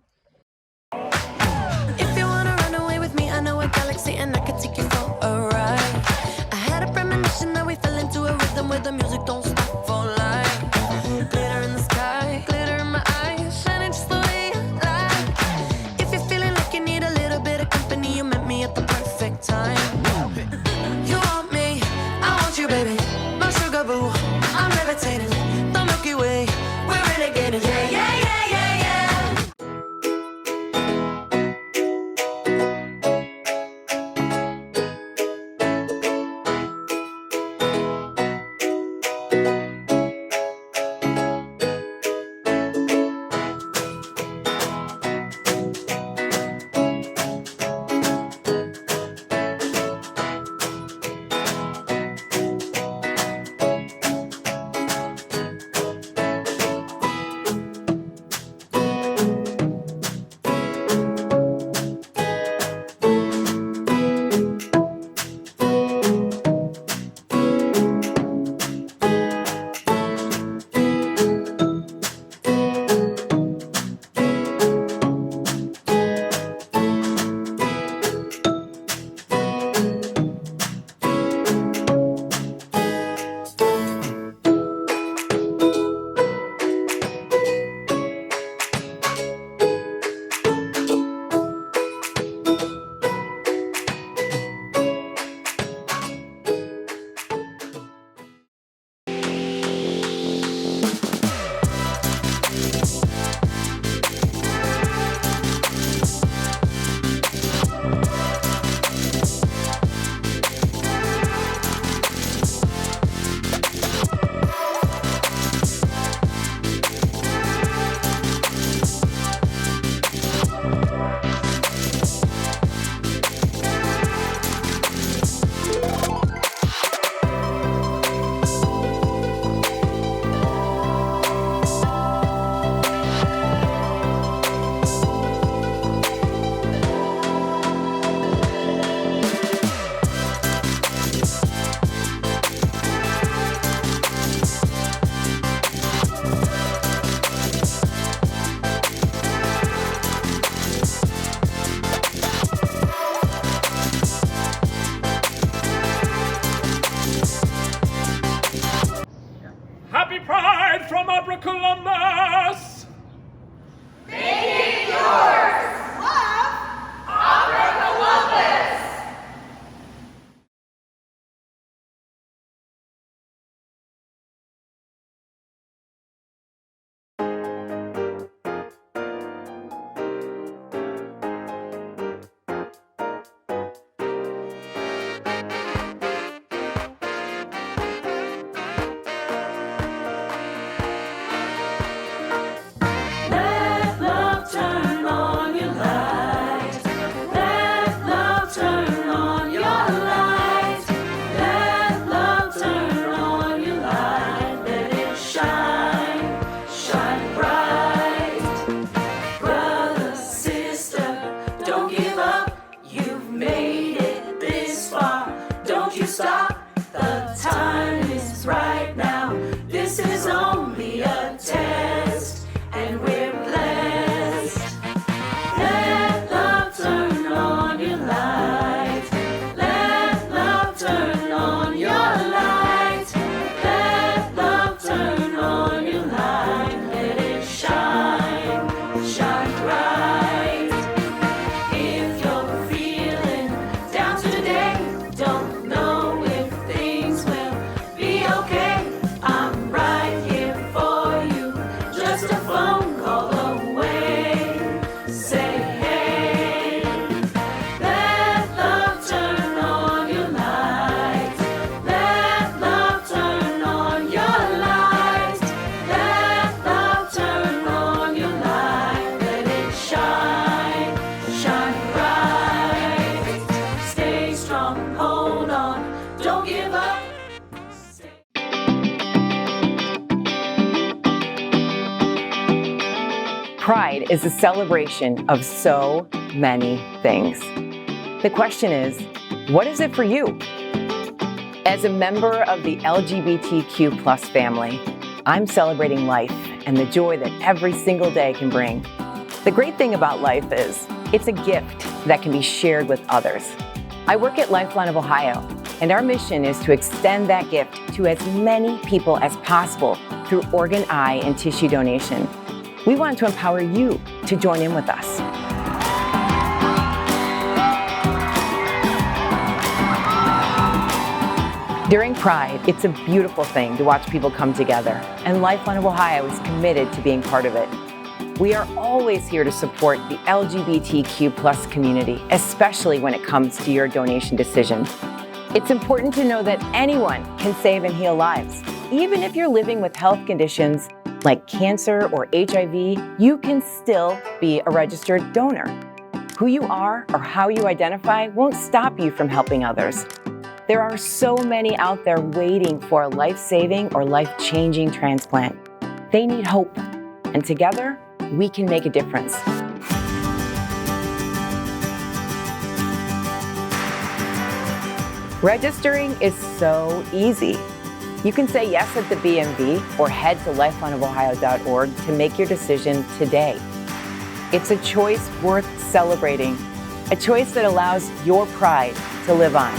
If you wanna run away with me, I know a galaxy and I can take you for a ride. I had a premonition that we fell into a rhythm where the music don't stop for life. Glitter in the sky, glitter in my eyes, shining just the way I like. If you're feeling like you need a little bit of company, you met me at the perfect time. You want me, I want you, baby. My sugar boo, I'm levitating. The Milky Way, we're renegading. Yeah, yeah, yeah, yeah, yeah. for Columbus! Make it yours! Love Opera Columbus! Let love turn on your light. Let love turn on your light. Let love turn on your light. Let it shine, shine bright. Brother, sister, don't give up. You've made it this far. Don't you stop. The time is right now. This is only a test, and we're blessed. Let love turn on your light. Let love turn on your light. Let love turn on your light. Let it shine, shine bright. If you're feeling down today, don't know if things will be okay, I'm right here for you. Just a phone call away. Say hey. Let love turn on your light. Let love turn on your light. Let love turn on your light. Let it shine, shine bright. Stay strong, hold on, don't give up. Pride is a celebration of so many things. The question is, what is it for you? As a member of the LGBTQ+ family, I'm celebrating life and the joy that every single day can bring. The great thing about life is it's a gift that can be shared with others. I work at Lifeline of Ohio, and our mission is to extend that gift to as many people as possible through organ, eye, and tissue donation. We want to empower you to join in with us. During Pride, it's a beautiful thing to watch people come together, and Lifeline of Ohio is committed to being part of it. We are always here to support the LGBTQ+ community, especially when it comes to your donation decision. It's important to know that anyone can save and heal lives. Even if you're living with health conditions like cancer or HIV, you can still be a registered donor. Who you are or how you identify won't stop you from helping others. There are so many out there waiting for a life-saving or life-changing transplant. They need hope, and together, we can make a difference. Registering is so easy. You can say yes at the BMV or head to lifelineofohio.org to make your decision today. It's a choice worth celebrating, a choice that allows your pride to live on.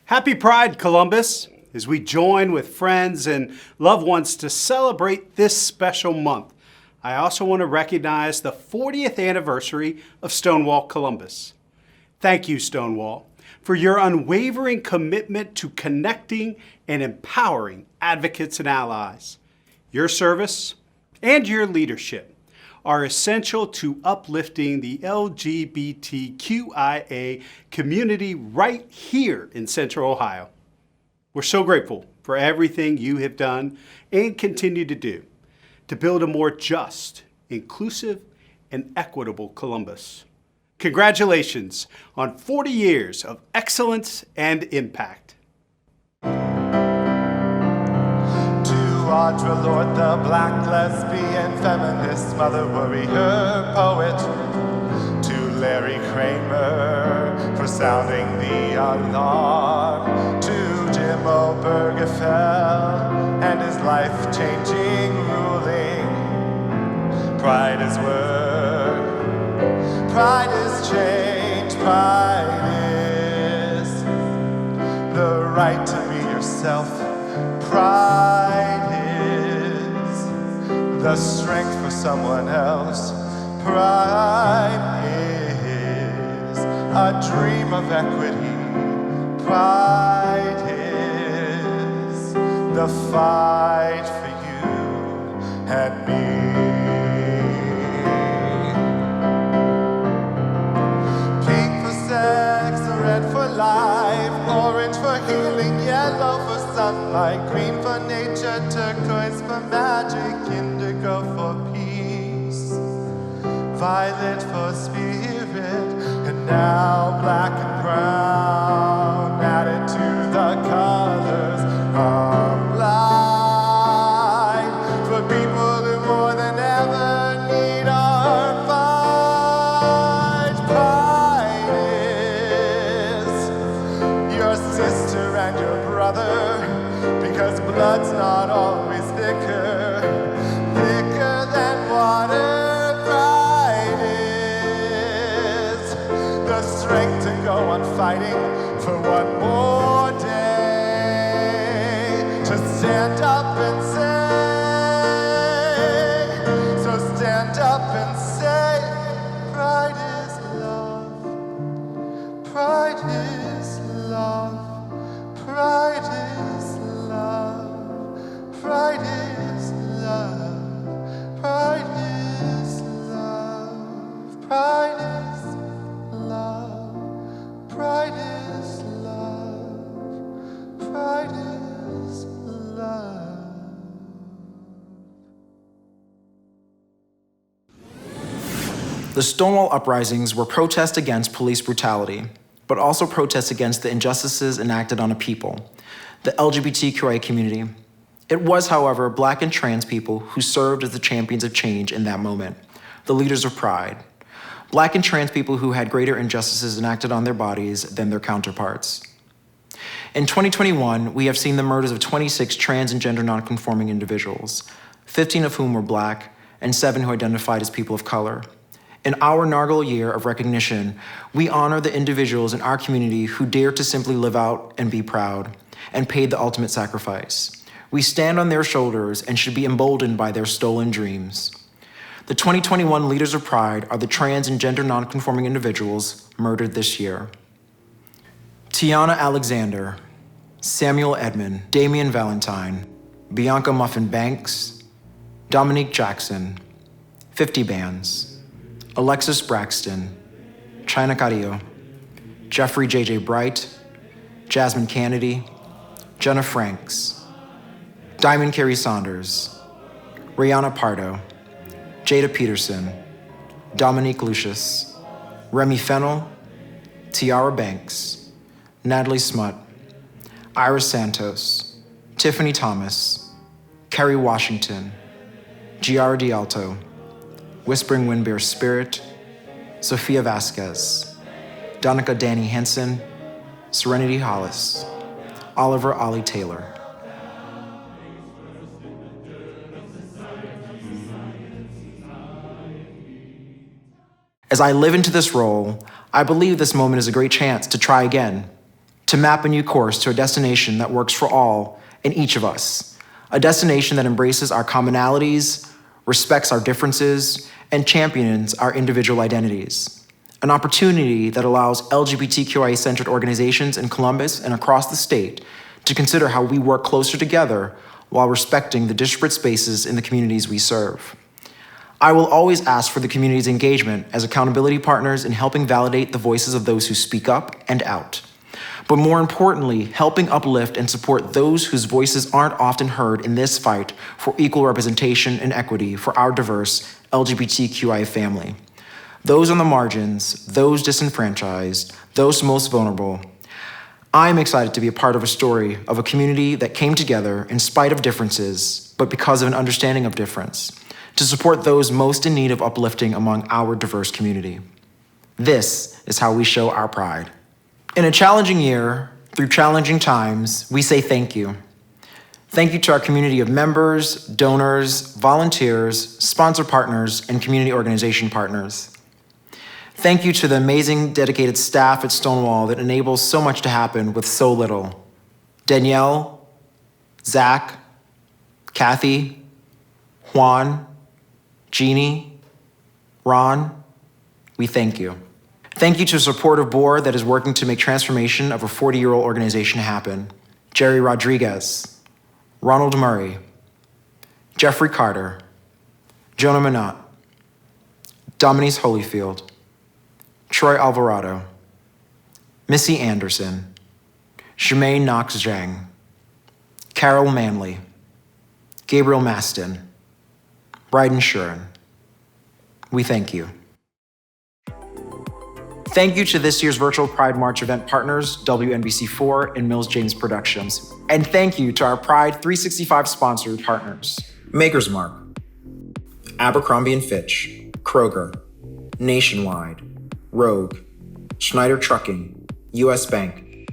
Happy Pride, Columbus, as we join with friends and loved ones to celebrate this special month. I also want to recognize the 40th anniversary of Stonewall Columbus. Thank you, Stonewall, for your unwavering commitment to connecting and empowering advocates and allies. Your service and your leadership are essential to uplifting the LGBTQIA community right here in Central Ohio. We're so grateful for everything you have done and continue to do to build a more just, inclusive, and equitable Columbus. Congratulations on 40 years of excellence and impact. Audre Lorde, the black lesbian feminist mother warrior poet. To Larry Kramer for sounding the alarm. To Jim Obergefell and his life-changing ruling. Pride is worth Pride is change, pride is the right to be yourself. Pride is the strength for someone else. Pride is a dream of equity. Pride is the fight for you and me. Pink for sex, red for life, orange for healing, yellow for sunlight, green for nature, turquoise for magic, indigo for peace, violet for spirit, and now black and brown added to the colors of life for people who more than ever need our fight. Pride is your sister and your brother, because blood's not always thicker than water. Pride is the strength to go on fighting for one more day, to stand up and say, so stand up and say, pride is love, pride is love, pride is love, pride is love, pride is love, pride is love, pride is love, pride is love. The Stonewall uprisings were protests against police brutality, but also protests against the injustices enacted on a people, the LGBTQIA community. It was, however, Black and trans people who served as the champions of change in that moment, the leaders of Pride. Black and trans people who had greater injustices enacted on their bodies than their counterparts. In 2021, we have seen the murders of 26 trans and gender nonconforming individuals, 15 of whom were Black and 7 who identified as people of color. In our inaugural year of recognition, we honor the individuals in our community who dared to simply live out and be proud, and paid the ultimate sacrifice. We stand on their shoulders and should be emboldened by their stolen dreams. The 2021 Leaders of Pride are the trans and gender nonconforming individuals murdered this year. Tiana Alexander, Samuel Edmond, Damian Valentine, Bianca Muffin Banks, Dominique Jackson, 50 Bands, Alexis Braxton, China Carrillo, Jeffrey J.J. Bright, Jasmine Kennedy, Jenna Franks, Diamond Carey Saunders, Rihanna Pardo, Jada Peterson, Dominique Lucius, Remy Fennell, Tiara Banks, Natalie Smutt, Iris Santos, Tiffany Thomas, Kerry Washington, Giara D'Alto, Whispering Windbear Spirit, Sophia Vasquez, Donica Danny Henson, Serenity Hollis, Oliver Ollie Taylor. As I live into this role, I believe this moment is a great chance to try again, to map a new course to a destination that works for all and each of us, a destination that embraces our commonalities, respects our differences, and champions our individual identities. An opportunity that allows LGBTQIA-centered organizations in Columbus and across the state to consider how we work closer together while respecting the disparate spaces in the communities we serve. I will always ask for the community's engagement as accountability partners in helping validate the voices of those who speak up and out. But more importantly, helping uplift and support those whose voices aren't often heard in this fight for equal representation and equity for our diverse LGBTQIA family. Those on the margins, those disenfranchised, those most vulnerable. I'm excited to be a part of a story of a community that came together in spite of differences, but because of an understanding of difference, to support those most in need of uplifting among our diverse community. This is how we show our pride. In a challenging year, through challenging times, we say thank you. Thank you to our community of members, donors, volunteers, sponsor partners, and community organization partners. Thank you to the amazing, dedicated staff at Stonewall that enables so much to happen with so little. Danielle, Zach, Kathy, Juan, Jeannie, Ron, we thank you. Thank you to a supportive board that is working to make transformation of a 40-year-old organization happen. Jerry Rodriguez, Ronald Murray, Jeffrey Carter, Jonah Minot, Dominique Holyfield, Troy Alvarado, Missy Anderson, Jermaine Knox Zhang, Carol Manley, Gabriel Maston, Bryden Shuren. We thank you. Thank you to this year's virtual Pride March event partners, WNBC4 and Mills James Productions. And thank you to our Pride 365 sponsored partners. Maker's Mark, Abercrombie & Fitch, Kroger, Nationwide, Rogue, Schneider Trucking, US Bank,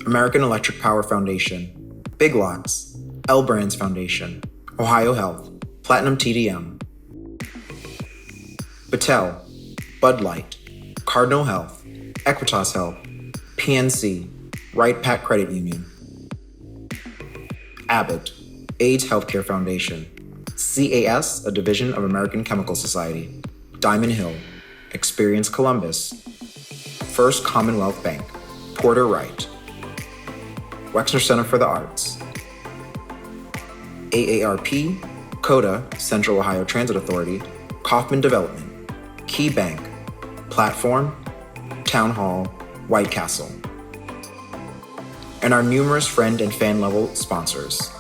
American Electric Power Foundation, Big Lots, L Brands Foundation, Ohio Health, Platinum TDM, Battelle, Bud Light, Cardinal Health, Equitas Health, PNC, Wright Pat Credit Union, Abbott, AIDS Healthcare Foundation, CAS, a division of American Chemical Society, Diamond Hill, Experience Columbus, First Commonwealth Bank, Porter Wright, Wexner Center for the Arts, AARP, CODA, Central Ohio Transit Authority, Kaufman Development, Key Bank, Platform, Town Hall, White Castle, and our numerous friend and fan level sponsors.